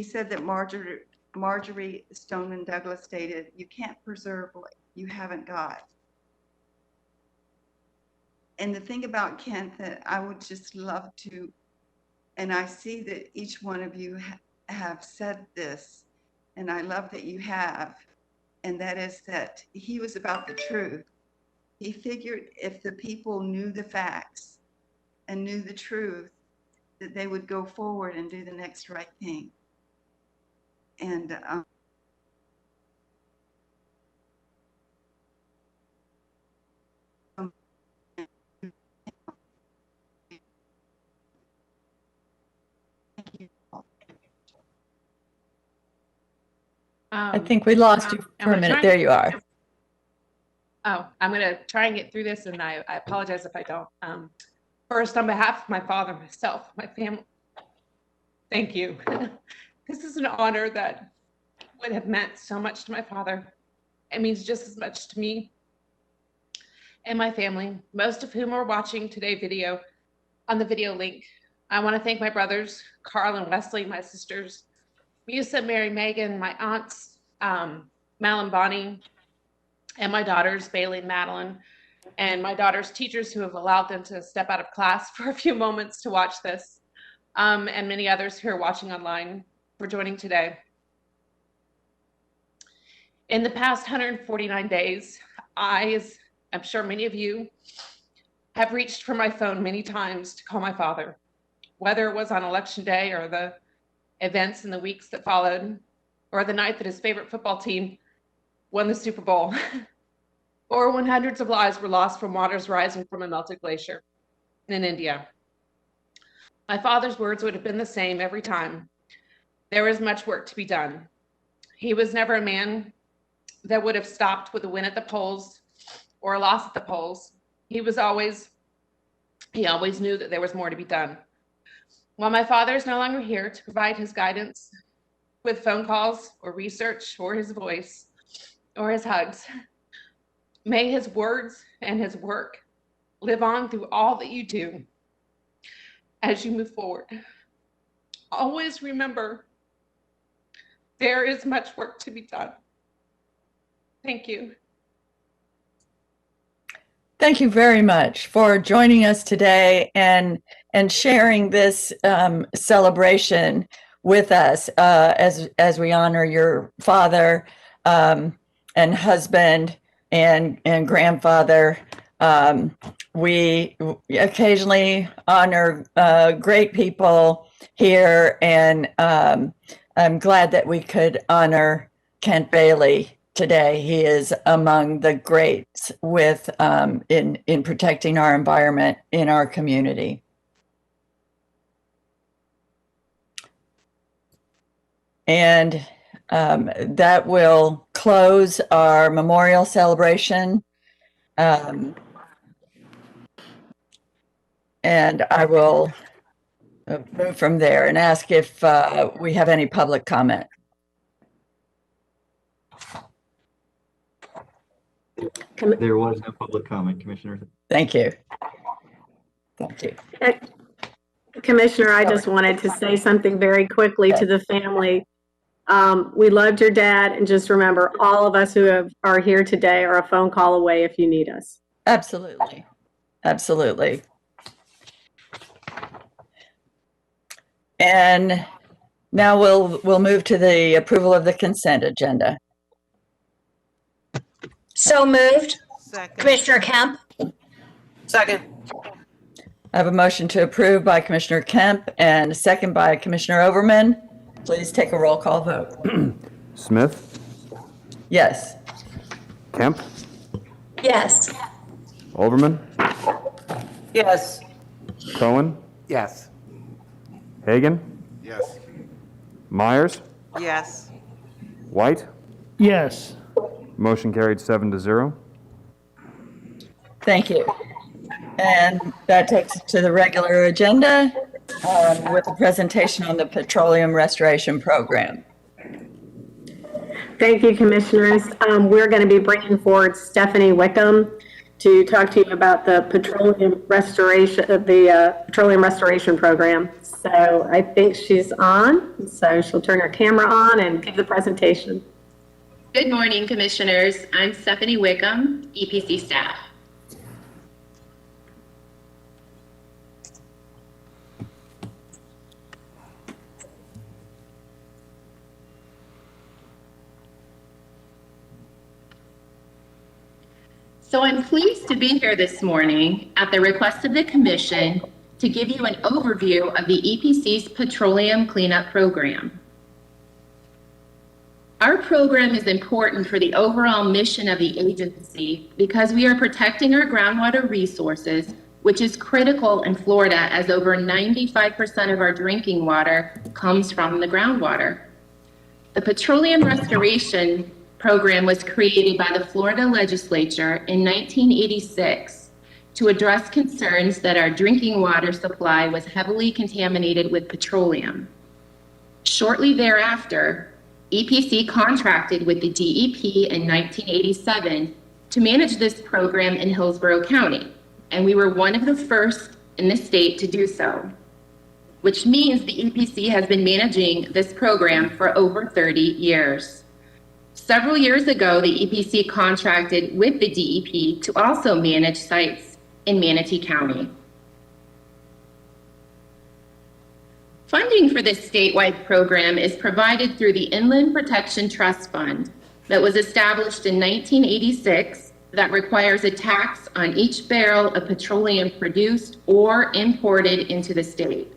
said that Marjorie Stoneman Douglas stated, "You can't preserve what you haven't got." And the thing about Kent that I would just love to, and I see that each one of you have said this, and I love that you have, and that is that he was about the truth. He figured if the people knew the facts and knew the truth, that they would go forward and do the next right thing. And I think we lost you for a minute. There you are. Oh, I'm going to try and get through this, and I apologize if I don't. First, on behalf of my father, myself, my family, thank you. This is an honor that would have meant so much to my father. It means just as much to me and my family, most of whom are watching today's video on the video link. I want to thank my brothers, Carl and Wesley, my sisters, Musa, Mary, Megan, my aunts, Mal and Bonnie, and my daughters, Bailey and Madeline, and my daughter's teachers who have allowed them to step out of class for a few moments to watch this, and many others who are watching online for joining today. In the past 149 days, as I'm sure many of you, have reached for my phone many times to call my father, whether it was on election day or the events in the weeks that followed, or the night that his favorite football team won the Super Bowl, or when hundreds of lives were lost from waters rising from a melted glacier in India. My father's words would have been the same every time. There was much work to be done. He was never a man that would have stopped with a win at the polls or a loss at the polls. He always knew that there was more to be done. While my father is no longer here to provide his guidance with phone calls or research or his voice or his hugs, may his words and his work live on through all that you do as you move forward. Always remember, there is much work to be done. Thank you. Thank you very much for joining us today and sharing this celebration with us as we honor your father and husband and grandfather. We occasionally honor great people here, and I'm glad that we could honor Kent Bailey today. He is among the greats with in protecting our environment in our community. And that will close our memorial celebration. And I will move from there and ask if we have any public comment. There was no public comment, Commissioner. Thank you. Thank you. Commissioner, I just wanted to say something very quickly to the family. We loved your dad, and just remember, all of us who are here today are a phone call away if you need us. Absolutely. Absolutely. And now we'll move to the approval of the consent agenda. So moved. Second. Commissioner Kemp? Second. I have a motion to approve by Commissioner Kemp and a second by Commissioner Overman. Please take a roll call vote. Smith, Yes. Kemp, Yes. Overman, Yes. Cohen, Yes. Hagan, Yes. Myers, Yes. White. Yes. Motion carried 7-0. Thank you. And that takes us to the regular agenda with a presentation on the Petroleum Restoration Program. Thank you, Commissioners. We're going to be bringing forward Stephanie Wickham to talk to you about the Petroleum Restoration Program. So I think she's on, so she'll turn her camera on and give the presentation. Good morning, Commissioners. I'm Stephanie Wickham, EPC staff. So I'm pleased to be here this morning at the request of the Commission to give you an overview of the EPC's Petroleum Cleanup Program. Our program is important for the overall mission of the agency because we are protecting our groundwater resources, which is critical in Florida as over 95% of our drinking water comes from the groundwater. The Petroleum Restoration Program was created by the Florida legislature in 1986 to address concerns that our drinking water supply was heavily contaminated with petroleum. Shortly thereafter, EPC contracted with the DEP in 1987 to manage this program in Hillsborough County, and we were one of the first in the state to do so, which means the EPC has been managing this program for over 30 years. Several years ago, the EPC contracted with the DEP to also manage sites in Manatee County. Funding for this statewide program is provided through the Inland Protection Trust Fund that was established in 1986 that requires a tax on each barrel of petroleum produced or imported into the state.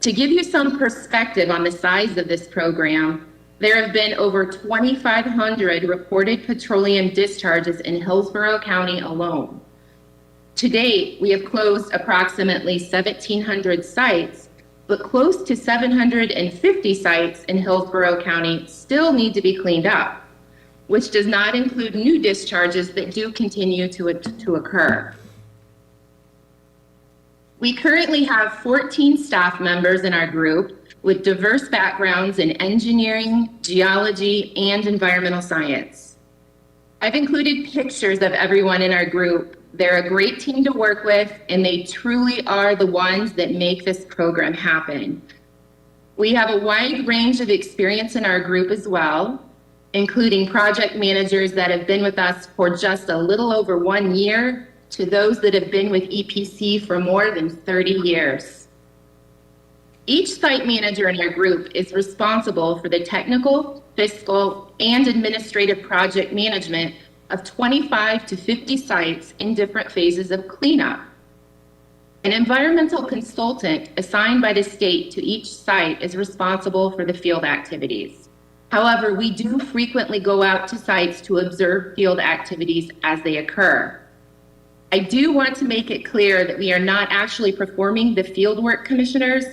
To give you some perspective on the size of this program, there have been over 2,500 reported petroleum discharges in Hillsborough County alone. To date, we have closed approximately 1,700 sites, but close to 750 sites in Hillsborough County still need to be cleaned up. which does not include new discharges that do continue to occur. We currently have 14 staff members in our group with diverse backgrounds in engineering, geology, and environmental science. I've included pictures of everyone in our group. They're a great team to work with, and they truly are the ones that make this program happen. We have a wide range of experience in our group as well, including project managers that have been with us for just a little over 1 year to those that have been with EPC for more than 30 years. Each site manager in our group is responsible for the technical, fiscal, and administrative project management of 25 to 50 sites in different phases of cleanup. An environmental consultant assigned by the state to each site is responsible for the field activities. However, we do frequently go out to sites to observe field activities as they occur. I do want to make it clear that we are not actually performing the field work, commissioners,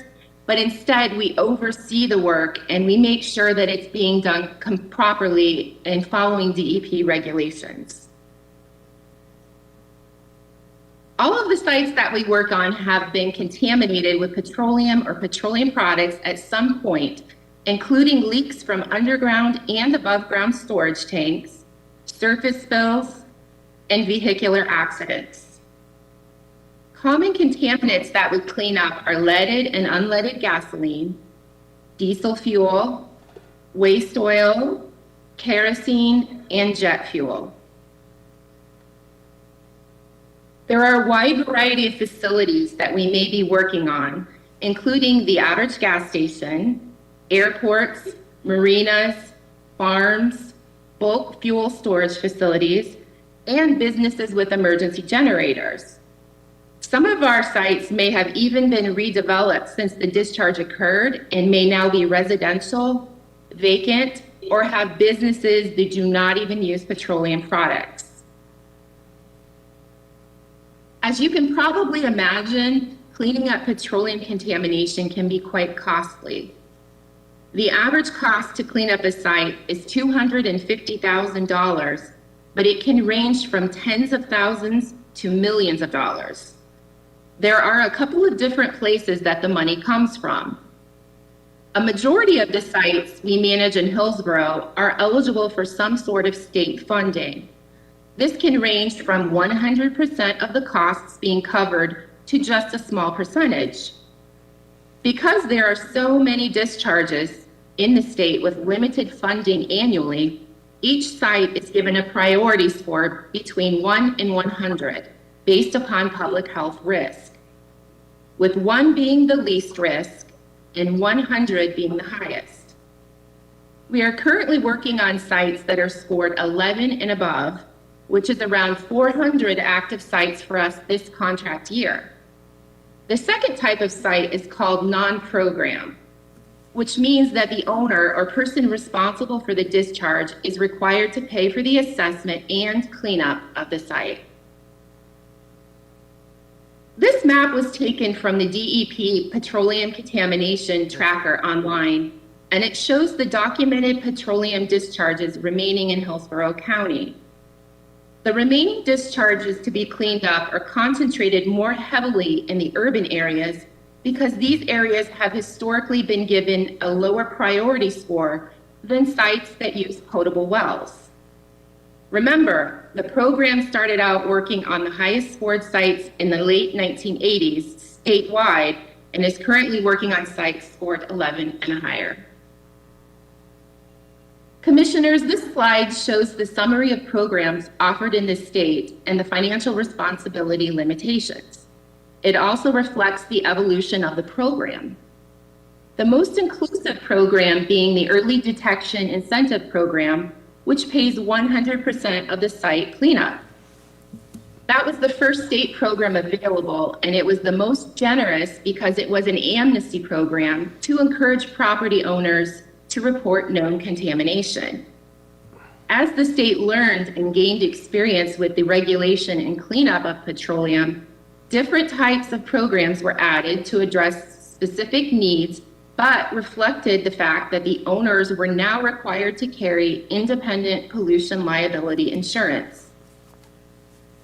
but instead we oversee the work and we make sure that it's being done properly and following DEP regulations. All of the sites that we work on have been contaminated with petroleum or petroleum products at some point, including leaks from underground and above ground storage tanks, surface spills, and vehicular accidents. Common contaminants that we clean up are leaded and unleaded gasoline, diesel fuel, waste oil, kerosene, and jet fuel. There are a wide variety of facilities that we may be working on, including the average gas station, airports, marinas, farms, bulk fuel storage facilities, and businesses with emergency generators. Some of our sites may have even been redeveloped since the discharge occurred and may now be residential, vacant, or have businesses that do not even use petroleum products. As you can probably imagine, cleaning up petroleum contamination can be quite costly. The average cost to clean up a site is $250,000, but it can range from tens of thousands to millions of dollars. There are a couple of different places that the money comes from. A majority of the sites we manage in Hillsborough are eligible for some sort of state funding. This can range from 100% of the costs being covered to just a small percentage. Because there are so many discharges in the state with limited funding annually, each site is given a priority score between 1 and 100 based upon public health risk, with 1 being the least risk and 100 being the highest. We are currently working on sites that are scored 11 and above, which is around 400 active sites for us this contract year. The second type of site is called non-program, which means that the owner or person responsible for the discharge is required to pay for the assessment and cleanup of the site. This map was taken from the DEP Petroleum Contamination Tracker online, and it shows the documented petroleum discharges remaining in Hillsborough County. The remaining discharges to be cleaned up are concentrated more heavily in the urban areas because these areas have historically been given a lower priority score than sites that use potable wells. Remember, the program started out working on the highest scored sites in the late 1980s statewide and is currently working on sites scored 11 and higher. Commissioners, this slide shows the summary of programs offered in the state and the financial responsibility limitations. It also reflects the evolution of the program. The most inclusive program being the Early Detection Incentive Program, which pays 100% of the site cleanup. That was the first state program available, and it was the most generous because it was an amnesty program to encourage property owners to report known contamination. As the state learned and gained experience with the regulation and cleanup of petroleum, different types of programs were added to address specific needs but reflected the fact that the owners were now required to carry independent pollution liability insurance.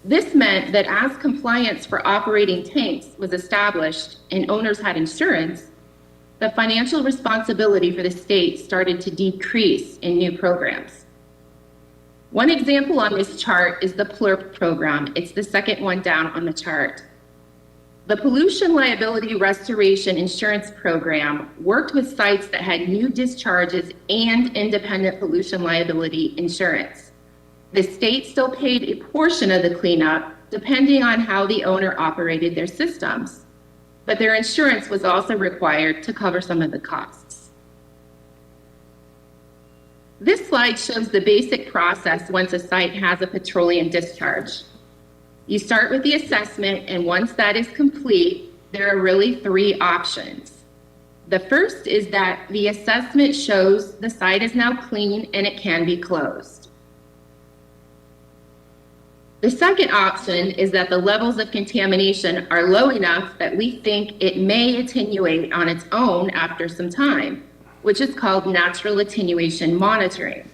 This meant that as compliance for operating tanks was established and owners had insurance, the financial responsibility for the state started to decrease in new programs. One example on this chart is the PLRP program. It's the second one down on the chart. The Pollution Liability Restoration Insurance Program worked with sites that had new discharges and independent pollution liability insurance. The state still paid a portion of the cleanup depending on how the owner operated their systems, but their insurance was also required to cover some of the costs. This slide shows the basic process once a site has a petroleum discharge. You start with the assessment, and once that is complete, there are really three options. The first is that the assessment shows the site is now clean and it can be closed. The second option is that the levels of contamination are low enough that we think it may attenuate on its own after some time, which is called natural attenuation monitoring.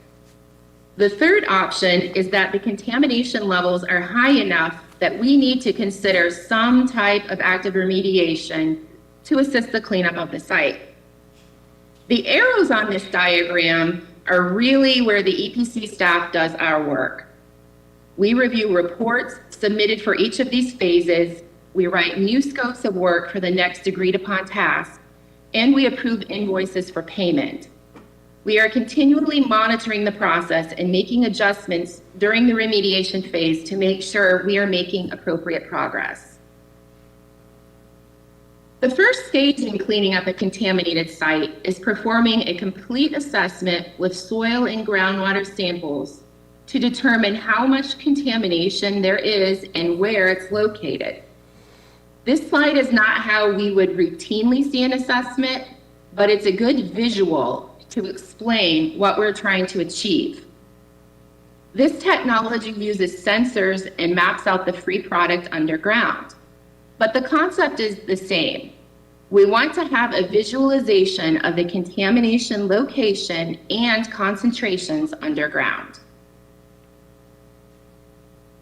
The third option is that the contamination levels are high enough that we need to consider some type of active remediation to assist the cleanup of the site. The arrows on this diagram are really where the EPC staff does our work. We review reports submitted for each of these phases, we write new scopes of work for the next agreed upon task, and we approve invoices for payment. We are continually monitoring the process and making adjustments during the remediation phase to make sure we are making appropriate progress. The first stage in cleaning up a contaminated site is performing a complete assessment with soil and groundwater samples to determine how much contamination there is and where it's located. This slide is not how we would routinely see an assessment, but it's a good visual to explain what we're trying to achieve. This technology uses sensors and maps out the free product underground, but the concept is the same. We want to have a visualization of the contamination location and concentrations underground.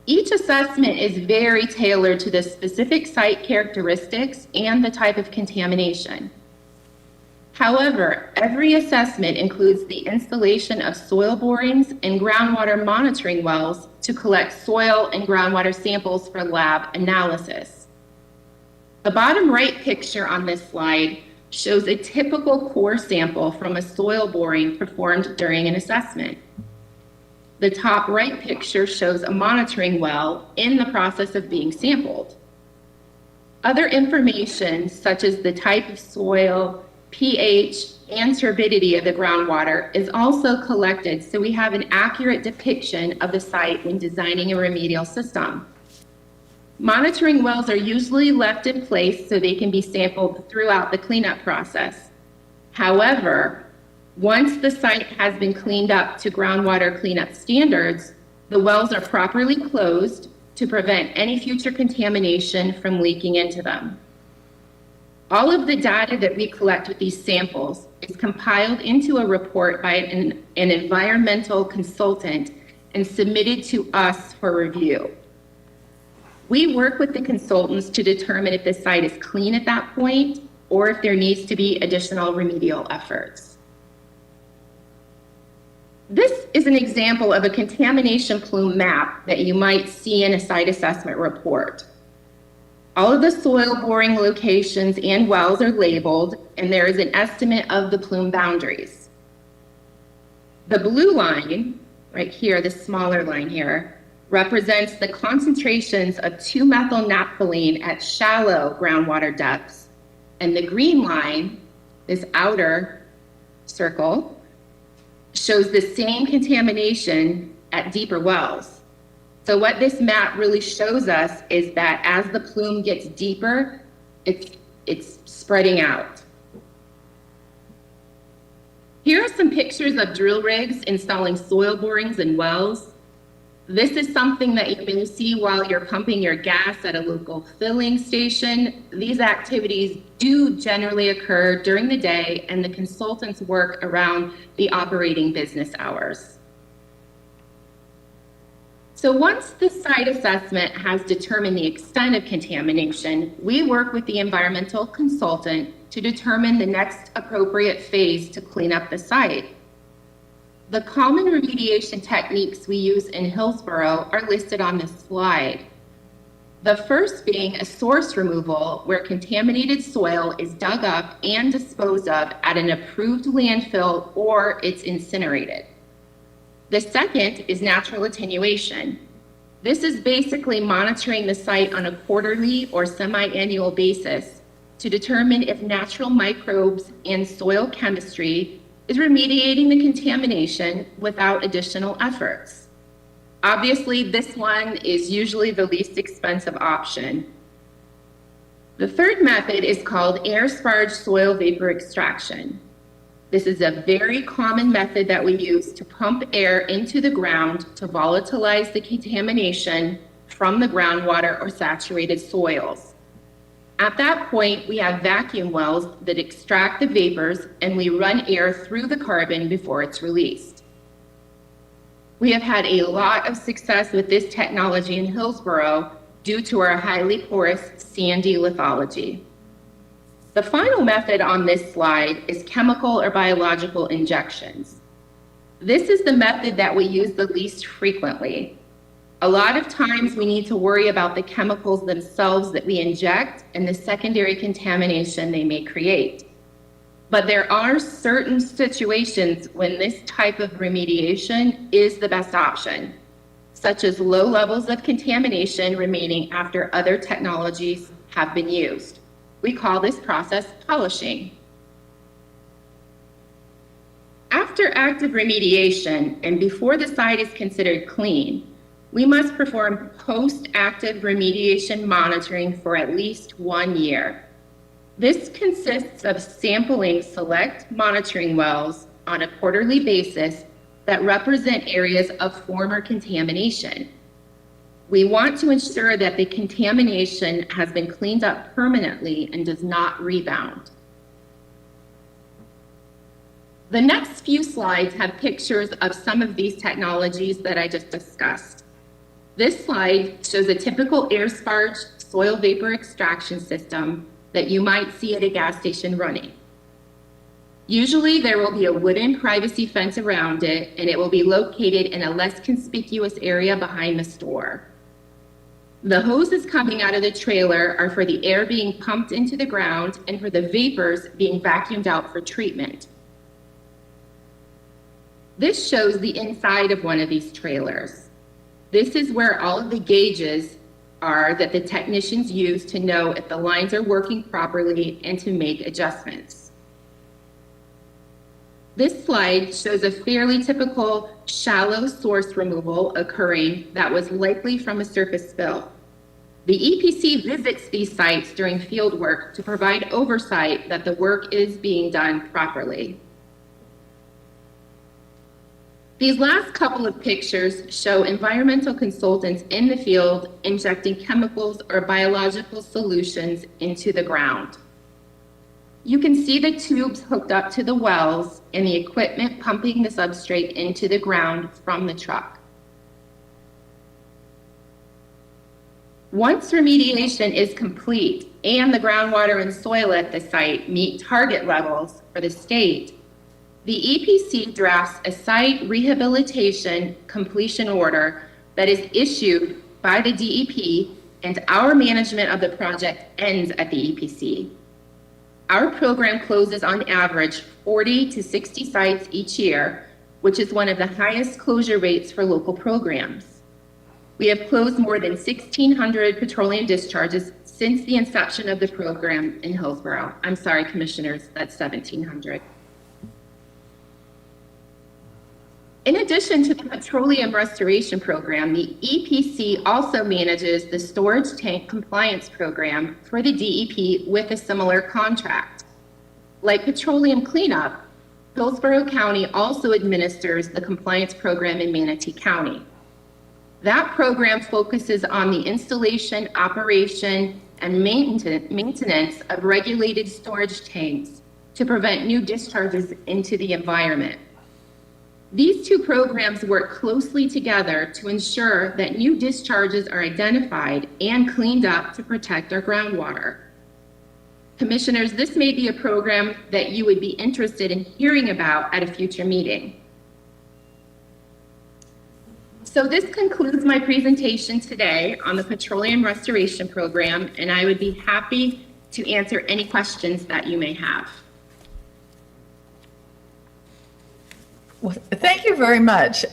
Each assessment is very tailored to the specific site characteristics and the type of contamination. However, every assessment includes the installation of soil borings and groundwater monitoring wells to collect soil and groundwater samples for lab analysis. The bottom right picture on this slide shows a typical core sample from a soil boring performed during an assessment. The top right picture shows a monitoring well in the process of being sampled. Other information, such as the type of soil, pH, and turbidity of the groundwater is also collected so we have an accurate depiction of the site when designing a remedial system. Monitoring wells are usually left in place so they can be sampled throughout the cleanup process. However, once the site has been cleaned up to groundwater cleanup standards, the wells are properly closed to prevent any future contamination from leaking into them. All of the data that we collect with these samples is compiled into a report by an environmental consultant and submitted to us for review. We work with the consultants to determine if the site is clean at that point or if there needs to be additional remedial efforts. This is an example of a contamination plume map that you might see in a site assessment report. All of the soil boring locations and wells are labeled, and there is an estimate of the plume boundaries. The blue line, right here, the smaller line here, represents the concentrations of 2-methylnaphthalene at shallow groundwater depths, and the green line, this outer circle, shows the same contamination at deeper wells. So what this map really shows us is that as the plume gets deeper, it's spreading out. Here are some pictures of drill rigs installing soil borings and wells. This is something that you may see while you're pumping your gas at a local filling station. These activities do generally occur during the day, and the consultants work around the operating business hours. So once the site assessment has determined the extent of contamination, we work with the environmental consultant to determine the next appropriate phase to clean up the site. The common remediation techniques we use in Hillsborough are listed on this slide. The first being a source removal, where contaminated soil is dug up and disposed of at an approved landfill or it's incinerated. The second is natural attenuation. This is basically monitoring the site on a quarterly or semi-annual basis to determine if natural microbes and soil chemistry is remediating the contamination without additional efforts. Obviously, this one is usually the least expensive option. The third method is called air sparge soil vapor extraction. This is a very common method that we use to pump air into the ground to volatilize the contamination from the groundwater or saturated soils. At that point, we have vacuum wells that extract the vapors, and we run air through the carbon before it's released. We have had a lot of success with this technology in Hillsborough due to our highly porous sandy lithology. The final method on this slide is chemical or biological injections. This is the method that we use the least frequently. A lot of times we need to worry about the chemicals themselves that we inject and the secondary contamination they may create. But there are certain situations when this type of remediation is the best option, such as low levels of contamination remaining after other technologies have been used. We call this process polishing. After active remediation and before the site is considered clean, we must perform post-active remediation monitoring for at least 1 year. This consists of sampling select monitoring wells on a quarterly basis that represent areas of former contamination. We want to ensure that the contamination has been cleaned up permanently and does not rebound. The next few slides have pictures of some of these technologies that I just discussed. This slide shows a typical air sparge soil vapor extraction system that you might see at a gas station running. Usually there will be a wooden privacy fence around it, and it will be located in a less conspicuous area behind the store. The hoses coming out of the trailer are for the air being pumped into the ground and for the vapors being vacuumed out for treatment. This shows the inside of one of these trailers. This is where all of the gauges are that the technicians use to know if the lines are working properly and to make adjustments. This slide shows a fairly typical shallow source removal occurring that was likely from a surface spill. The EPC visits these sites during field work to provide oversight that the work is being done properly. These last couple of pictures show environmental consultants in the field injecting chemicals or biological solutions into the ground. You can see the tubes hooked up to the wells and the equipment pumping the substrate into the ground from the truck. Once remediation is complete and the groundwater and soil at the site meet target levels for the state, the EPC drafts a site rehabilitation completion order that is issued by the DEP, and our management of the project ends at the EPC. Our program closes on average 40 to 60 sites each year, which is one of the highest closure rates for local programs. We have closed more than 1,600 petroleum discharges since the inception of the program in Hillsborough. I'm sorry, commissioners, that's 1,700. In addition to the Petroleum Restoration Program, the EPC also manages the storage tank compliance program for the DEP with a similar contract. Like petroleum cleanup, Hillsborough County also administers the compliance program in Manatee County. That program focuses on the installation, operation, and maintenance of regulated storage tanks to prevent new discharges into the environment. These two programs work closely together to ensure that new discharges are identified and cleaned up to protect our groundwater. Commissioners, this may be a program that you would be interested in hearing about at a future meeting. So this concludes my presentation today on the Petroleum Restoration Program, and I would be happy to answer any questions that you may have. Well, thank you very much.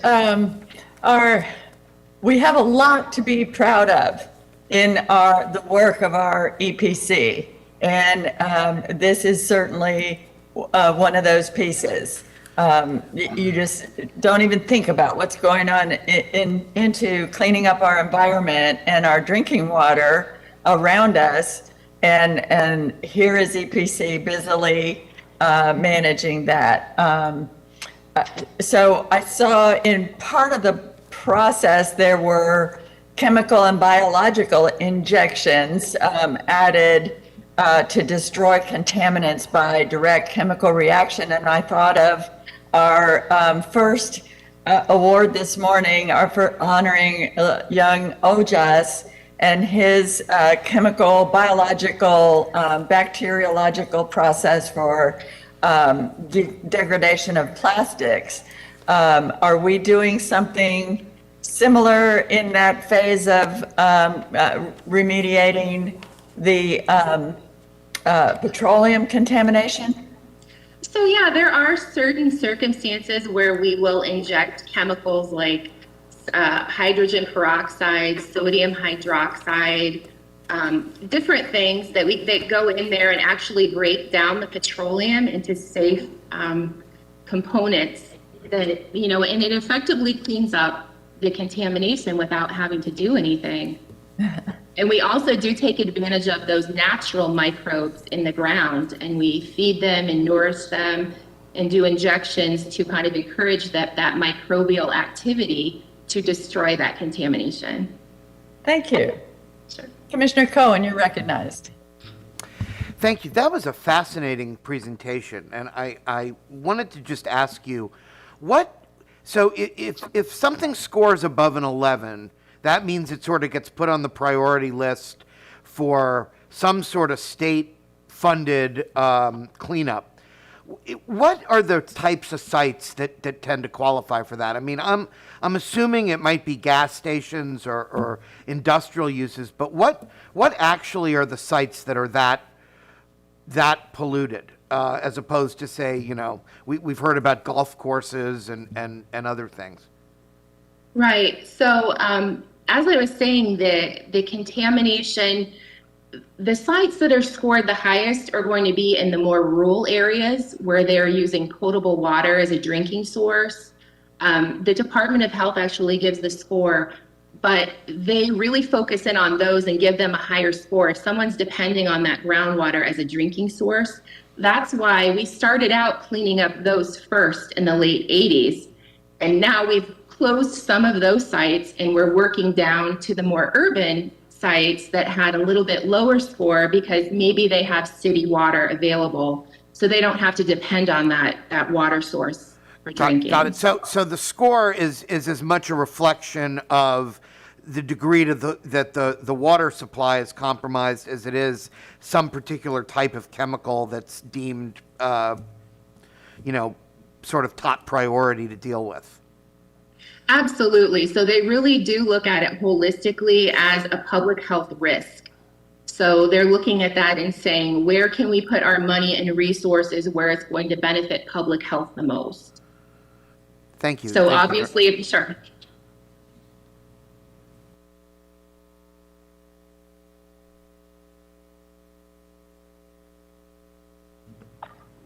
We have a lot to be proud of in the work of our EPC, and this is certainly one of those pieces. You just don't even think about what's going on into cleaning up our environment and our drinking water around us, and here is EPC busily managing that. So I saw in part of the process there were chemical and biological injections added to destroy contaminants by direct chemical reaction, and I thought of our first award this morning, for honoring young Ojas and his chemical, biological, bacteriological process for degradation of plastics. Are we doing something similar in that phase of remediating the petroleum contamination? So yeah, there are certain circumstances where we will inject chemicals like hydrogen peroxide, sodium hydroxide, different things that go in there and actually break down the petroleum into safe components that, you know, and it effectively cleans up the contamination without having to do anything. And we also do take advantage of those natural microbes in the ground, and we feed them and nourish them and do injections to kind of encourage that microbial activity to destroy that contamination. Thank you. Sure. Commissioner Cohen, you're recognized. Thank you. That was a fascinating presentation, and I wanted to just ask you, so if something scores above an 11, that means it sort of gets put on the priority list for some sort of state-funded cleanup. What are the types of sites that tend to qualify for that? I mean, I'm assuming it might be gas stations or industrial uses, but what actually are the sites that are that polluted, as opposed to, say, you know, we've heard about golf courses and other things? Right. So as I was saying, the contamination, the sites that are scored the highest are going to be in the more rural areas where they're using potable water as a drinking source. The Department of Health actually gives the score, but they really focus in on those and give them a higher score. If someone's depending on that groundwater as a drinking source, that's why we started out cleaning up those first in the late 80s. And now we've closed some of those sites, and we're working down to the more urban sites that had a little bit lower score because maybe they have city water available, so they don't have to depend on that water source for drinking. Got it. So the score is as much a reflection of the degree that the water supply is compromised as it is some particular type of chemical that's deemed, sort of top priority to deal with. Absolutely. So they really do look at it holistically as a public health risk. So they're looking at that and saying, where can we put our money and resources where it's going to benefit public health the most? Thank you. So obviously, sure.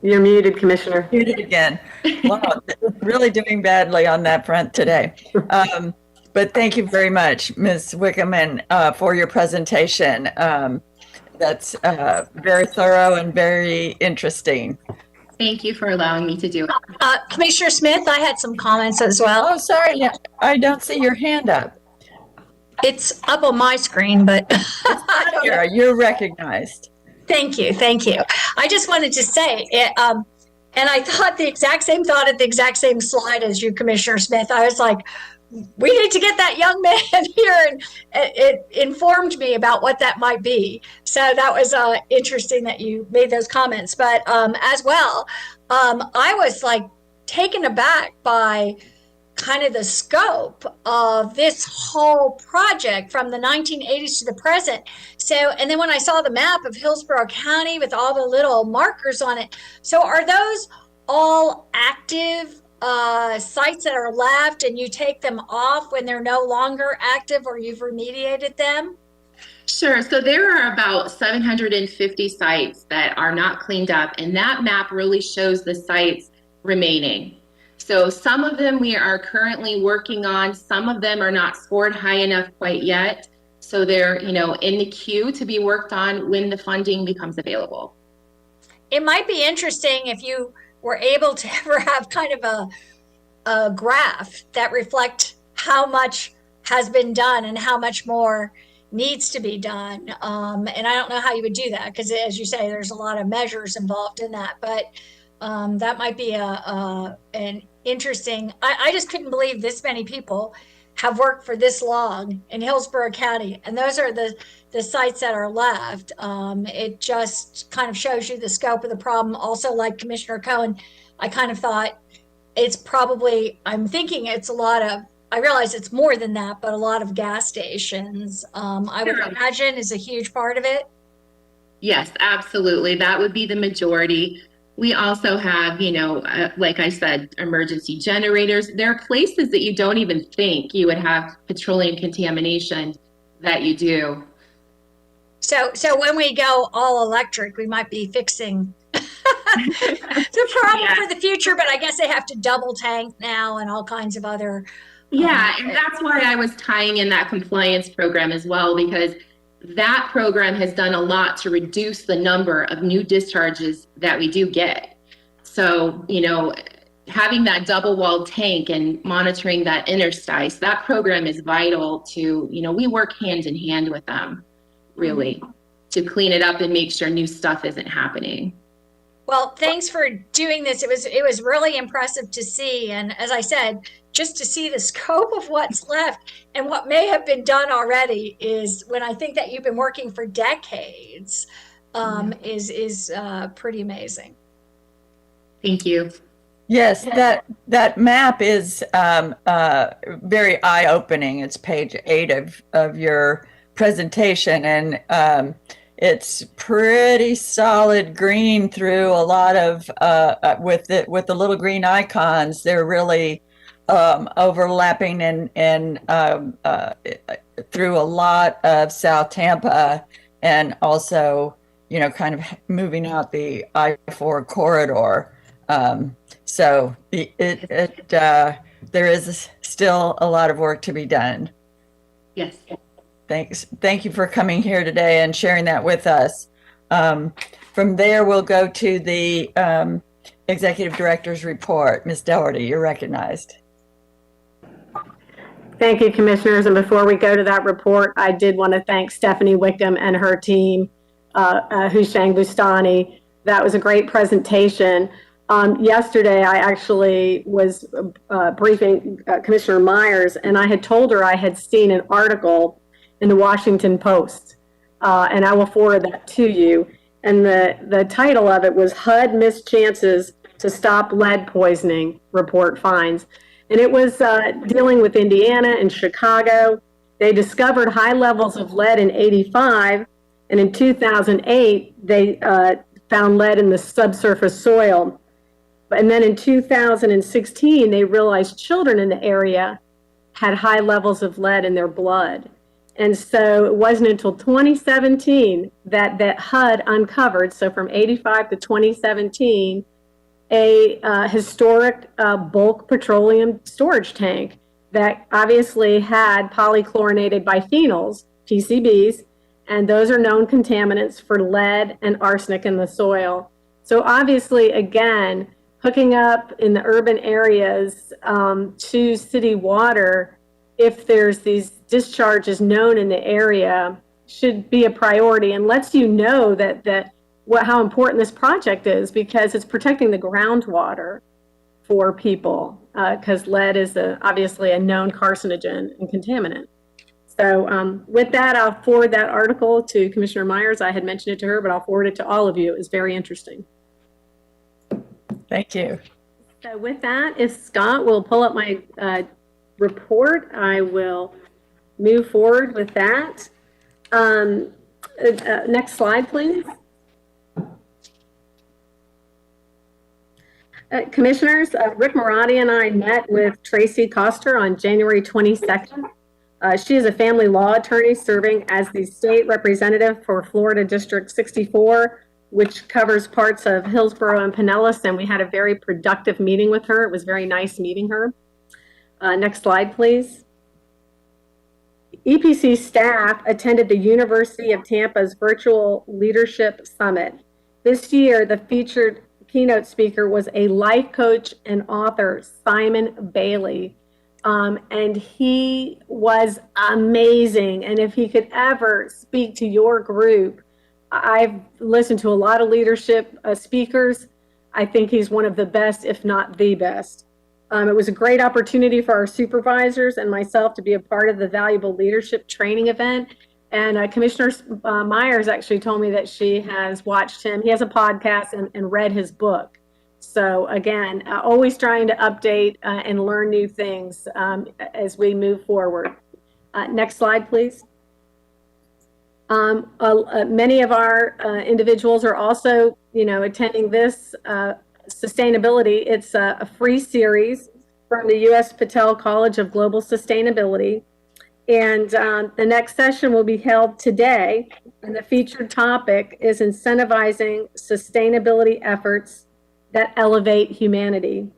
You're muted, Commissioner. Muted again. Wow, really doing badly on that front today. But thank you very much, Ms. Wickham, for your presentation. That's very thorough and very interesting. Thank you for allowing me to do it. Commissioner Smith, I had some comments as well. Oh, sorry. I don't see your hand up. It's up on my screen, but I don't know. You're recognized. Thank you. Thank you. I just wanted to say, and I thought the exact same thought at the exact same slide as you, Commissioner Smith. I was like, we need to get that young man here, and it informed me about what that might be. So that was interesting that you made those comments. But as well, I was like taken aback by kind of the scope of this whole project from the 1980s to the present. So, and then when I saw the map of Hillsborough County with all the little markers on it, so are those all active sites that are left, and you take them off when they're no longer active or you've remediated them? Sure. So there are about 750 sites that are not cleaned up, and that map really shows the sites remaining. So some of them we are currently working on. Some of them are not scored high enough quite yet. So they're, in the queue to be worked on when the funding becomes available. It might be interesting if you were able to ever have kind of a graph that reflect how much has been done and how much more needs to be done. And I don't know how you would do that, because as you say, there's a lot of measures involved in that, but that might be an interesting, I just couldn't believe this many people have worked for this long in Hillsborough County, and those are the sites that are left. It just kind of shows you the scope of the problem. Also, like Commissioner Cohen, I kind of thought it's probably, I'm thinking it's a lot of, I realize it's more than that, but a lot of gas stations, I would imagine, is a huge part of it. Yes, absolutely. That would be the majority. We also have, like I said, emergency generators. There are places that you don't even think you would have petroleum contamination that you do. So when we go all electric, we might be fixing the problem for the future, but I guess they have to double tank now and all kinds of other. Yeah, and that's why I was tying in that compliance program as well, because that program has done a lot to reduce the number of new discharges that we do get. So, having that double walled tank and monitoring that interstice, that program is vital to, we work hand in hand with them, really, to clean it up and make sure new stuff isn't happening. Well, thanks for doing this. It was really impressive to see. And as I said, just to see the scope of what's left and what may have been done already is, when I think that you've been working for decades, is pretty amazing. Thank you. Yes, that map is very eye-opening. It's page 8 of your presentation, and it's pretty solid green through a lot of with the little green icons. They're really overlapping and through a lot of South Tampa, and also kind of moving out the I-4 corridor. So there is still a lot of work to be done. Yes. Thanks. Thank you for coming here today and sharing that with us. From there, we'll go to the Executive Director's report. Ms. Doherty, you're recognized. Thank you, Commissioners. And before we go to that report, I did want to thank Stephanie Wickham and her team, Hushang Bustani. That was a great presentation. Yesterday, I actually was briefing Commissioner Myers, and I had told her I had seen an article in the Washington Post, and I will forward that to you. And the title of it was HUD Missed Chances to Stop Lead Poisoning, Report Finds. And it was dealing with Indiana and Chicago. They discovered high levels of lead in '85, and in 2008, they found lead in the subsurface soil. And then in 2016, they realized children in the area had high levels of lead in their blood. And so it wasn't until 2017 that HUD uncovered, so from '85 to 2017, a historic bulk petroleum storage tank that obviously had polychlorinated biphenyls, PCBs, and those are known contaminants for lead and arsenic in the soil. So obviously, again, hooking up in the urban areas to city water if there's these discharges known in the area, should be a priority, and lets you know how important this project is, because it's protecting the groundwater for people, because lead is obviously a known carcinogen and contaminant. So with that, I'll forward that article to Commissioner Myers. I had mentioned it to her, but I'll forward it to all of you. It was very interesting. Thank you. So with that, if Scott will pull up my report, I will move forward with that. Next slide, please. Commissioners, Rick Marotti and I met with Tracy Koster on January 22nd. She is a family law attorney serving as the state representative for Florida District 64, which covers parts of Hillsborough and Pinellas, and we had a very productive meeting with her. It was very nice meeting her. Next slide, please. EPC staff attended the University of Tampa's Virtual Leadership Summit. This year, the featured keynote speaker was a life coach and author, Simon Bailey. And he was amazing. And if he could ever speak to your group, I've listened to a lot of leadership speakers. I think he's one of the best, if not the best. It was a great opportunity for our supervisors and myself to be a part of the valuable leadership training event. And Commissioner Myers actually told me that she has watched him. He has a podcast and read his book. So again, always trying to update and learn new things as we move forward. Next slide, please. Many of our individuals are also, attending this sustainability. It's a free series from the U.S. Patel College of Global Sustainability. And the next session will be held today. And the featured topic is incentivizing sustainability efforts that elevate humanity.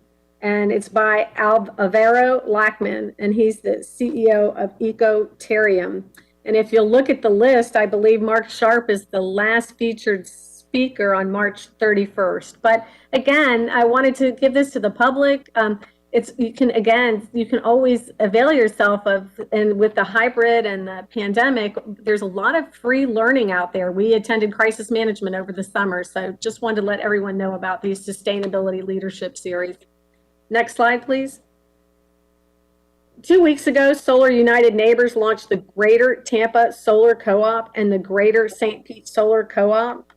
And it's by Alvaro Lackman, and he's the CEO of Ecotarium. And if you'll look at the list, I believe Mark Sharp is the last featured speaker on March 31st. But again, I wanted to give this to the public. You can always avail yourself of, and with the hybrid and the pandemic, there's a lot of free learning out there. We attended crisis management over the summer, so just wanted to let everyone know about these sustainability leadership series. Next slide, please. 2 weeks ago, Solar United Neighbors launched the Greater Tampa Solar Co-op and the Greater St. Pete Solar Co-op.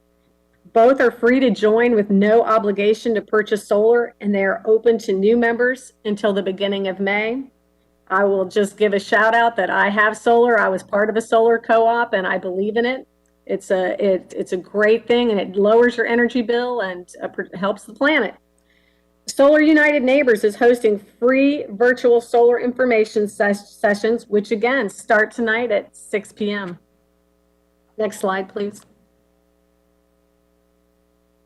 Both are free to join with no obligation to purchase solar, and they are open to new members until the beginning of May. I will just give a shout out that I have solar. I was part of a solar co-op and I believe in it. It's a great thing, and it lowers your energy bill and helps the planet. Solar United Neighbors is hosting free virtual solar information sessions, which again start tonight at 6 p.m. Next slide, please.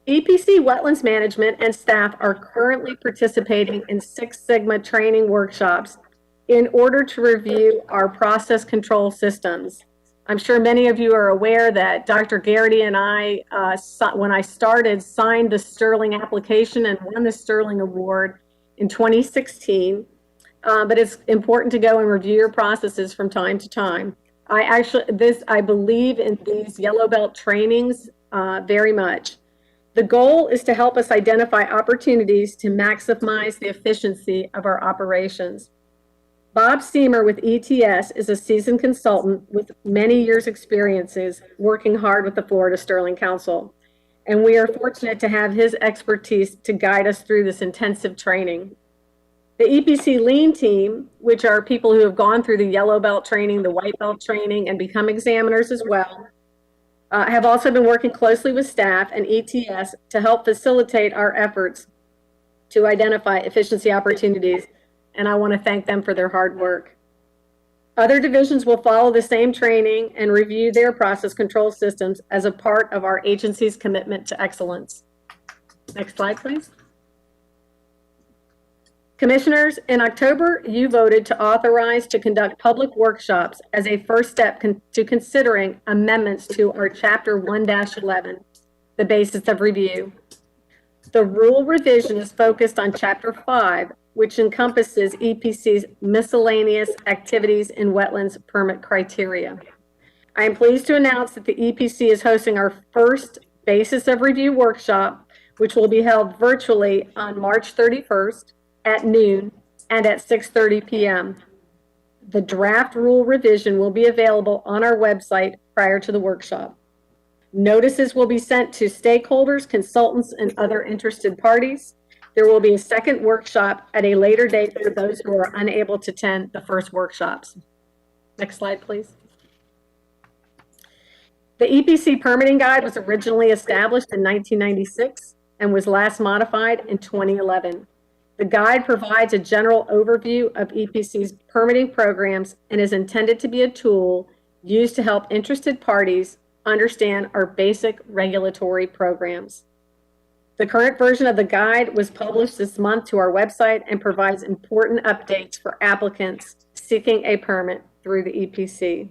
EPC Wetlands Management and staff are currently participating in Six Sigma training workshops in order to review our process control systems. I'm sure many of you are aware that Dr. Garrity and I, when I started, signed the Sterling application and won the Sterling Award in 2016. But it's important to go and review your processes from time to time. I believe in these yellow belt trainings very much. The goal is to help us identify opportunities to maximize the efficiency of our operations. Bob Steamer with ETS is a seasoned consultant with many years' experiences working hard with the Florida Sterling Council, and we are fortunate to have his expertise to guide us through this intensive training. The EPC Lean team, which are people who have gone through the yellow belt training, the white belt training, and become examiners as well, have also been working closely with staff and ETS to help facilitate our efforts to identify efficiency opportunities, and I want to thank them for their hard work. Other divisions will follow the same training and review their process control systems as a part of our agency's commitment to excellence. Next slide, please. Commissioners, in October, you voted to authorize to conduct public workshops as a first step to considering amendments to our Chapter 1-11, the basis of review. The rule revision is focused on Chapter 5, which encompasses EPC's miscellaneous activities in wetlands permit criteria. I am pleased to announce that the EPC is hosting our first Basis of Review workshop, which will be held virtually on March 31st at noon and at 6:30 p.m. The draft rule revision will be available on our website prior to the workshop. Notices will be sent to stakeholders, consultants, and other interested parties. There will be a second workshop at a later date for those who are unable to attend the first workshops. Next slide, please. The EPC permitting guide was originally established in 1996 and was last modified in 2011. The guide provides a general overview of EPC's permitting programs and is intended to be a tool used to help interested parties understand our basic regulatory programs. The current version of the guide was published this month to our website and provides important updates for applicants seeking a permit through the EPC.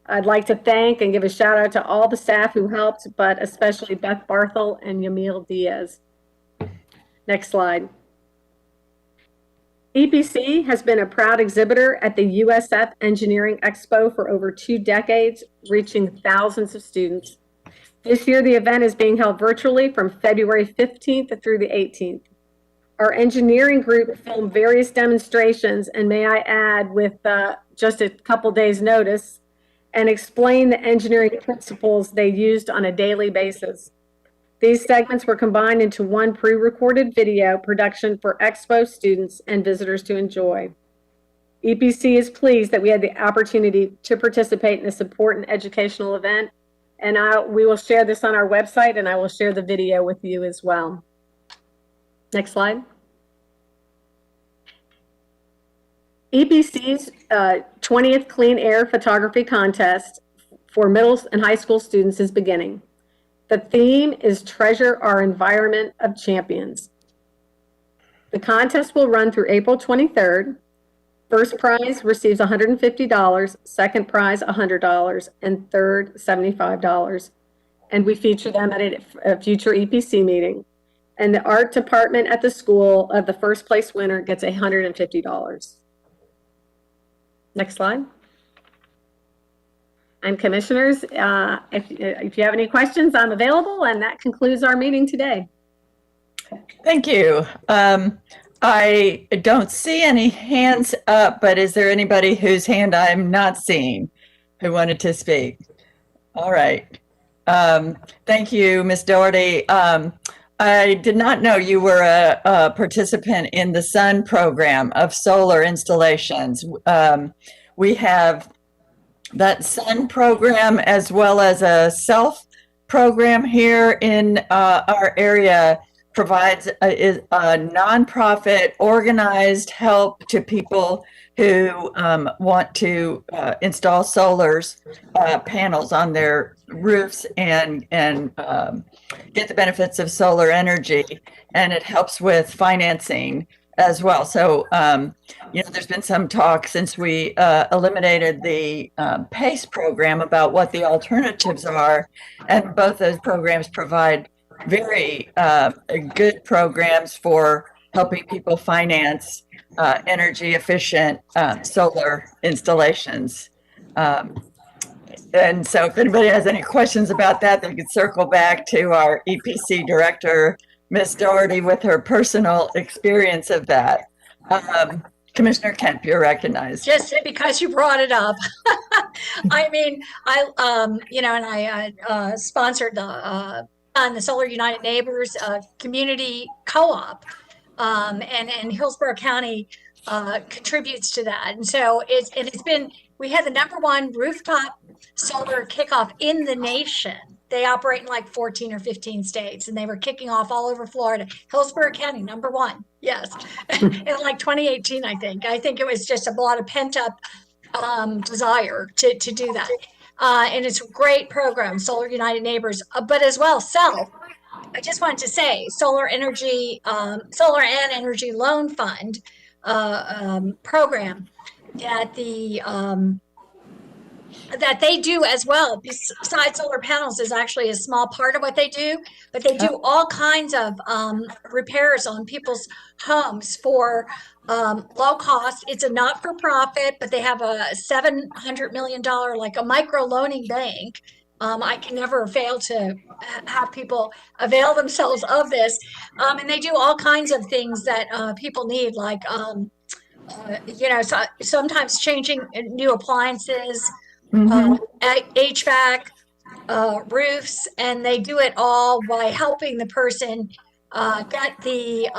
I'd like to thank and give a shout out to all the staff who helped, but especially Beth Barthel and Yamil Diaz. Next slide. EPC has been a proud exhibitor at the USF Engineering Expo for over 2 decades, reaching thousands of students. This year, the event is being held virtually from February 15th through the 18th. Our engineering group filmed various demonstrations, and may I add, with just a couple days' notice, and explain the engineering principles they used on a daily basis. These segments were combined into one pre-recorded video production for Expo students and visitors to enjoy. EPC is pleased that we had the opportunity to participate in this important educational event, and we will share this on our website, and I will share the video with you as well. Next slide. EPC's 20th Clean Air Photography Contest for middle and high school students is beginning. The theme is Treasure Our Environment of Champions. The contest will run through April 23rd. First prize receives $150, second prize $100, and third $75. And we feature them at a future EPC meeting. And the art department at the school of the first place winner gets $150. Next slide. And commissioners, if you have any questions, I'm available, and that concludes our meeting today. Thank you. I don't see any hands up, but is there anybody whose hand I'm not seeing who wanted to speak? All right. Thank you, Ms. Doherty. I did not know you were a participant in the SUN program of solar installations. We have that SUN program as well as a SELF program here in our area. Provides a nonprofit organized help to people who want to install solars panels on their roofs and get the benefits of solar energy, and it helps with financing as well. So, there's been some talk since we eliminated the PACE program about what the alternatives are, and both those programs provide very good programs for helping people finance energy efficient solar installations. And so if anybody has any questions about that, they could circle back to our EPC director, Ms. Doherty, with her personal experience of that. Commissioner Kemp, you're recognized. Just because you brought it up. I mean, I sponsored the Solar United Neighbors community co-op, and Hillsborough County contributes to that. And so we had the #1 rooftop solar kickoff in the nation. They operate in like 14 or 15 states, and they were kicking off all over Florida. Hillsborough County, #1, yes. In like 2018, I think. I think it was just a lot of pent up desire to do that. And it's a great program, Solar United Neighbors, but as well, SELF. I just wanted to say, Solar and Energy Loan Fund program that the that they do as well. Besides solar panels is actually a small part of what they do, but they do all kinds of repairs on people's homes for low cost. It's a not-for-profit, but they have a $700 million, like a micro loaning bank. I can never fail to have people avail themselves of this. And they do all kinds of things that people need, like, sometimes changing new appliances, HVAC, roofs, and they do it all by helping the person get the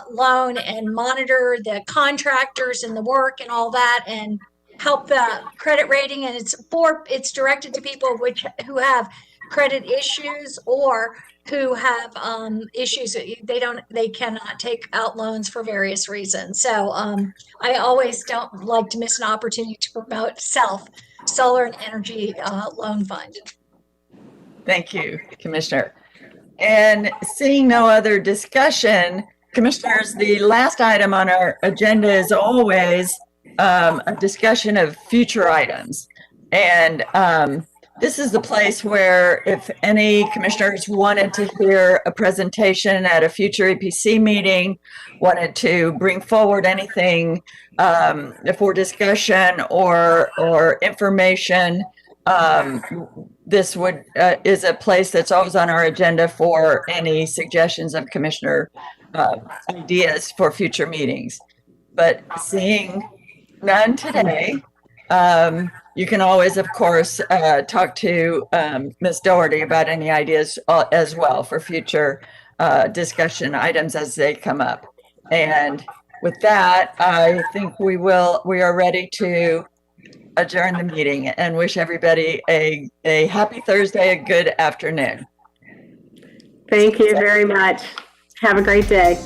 loan and monitor the contractors and the work and all that, and help the credit rating. And it's directed to people who have credit issues or who have issues. They cannot take out loans for various reasons. So I always don't like to miss an opportunity to promote Solar and Energy Loan Fund. Thank you, Commissioner. And seeing no other discussion, Commissioners, the last item on our agenda is always a discussion of future items. And this is the place where if any commissioners wanted to hear a presentation at a future EPC meeting, wanted to bring forward anything for discussion or information, this is a place that's always on our agenda for any suggestions of commissioner ideas for future meetings. But seeing none today, you can always, of course, talk to Ms. Doherty about any ideas as well for future discussion items as they come up. And with that, I think we are ready to adjourn the meeting and wish everybody a happy Thursday, a good afternoon. Thank you very much. Have a great day.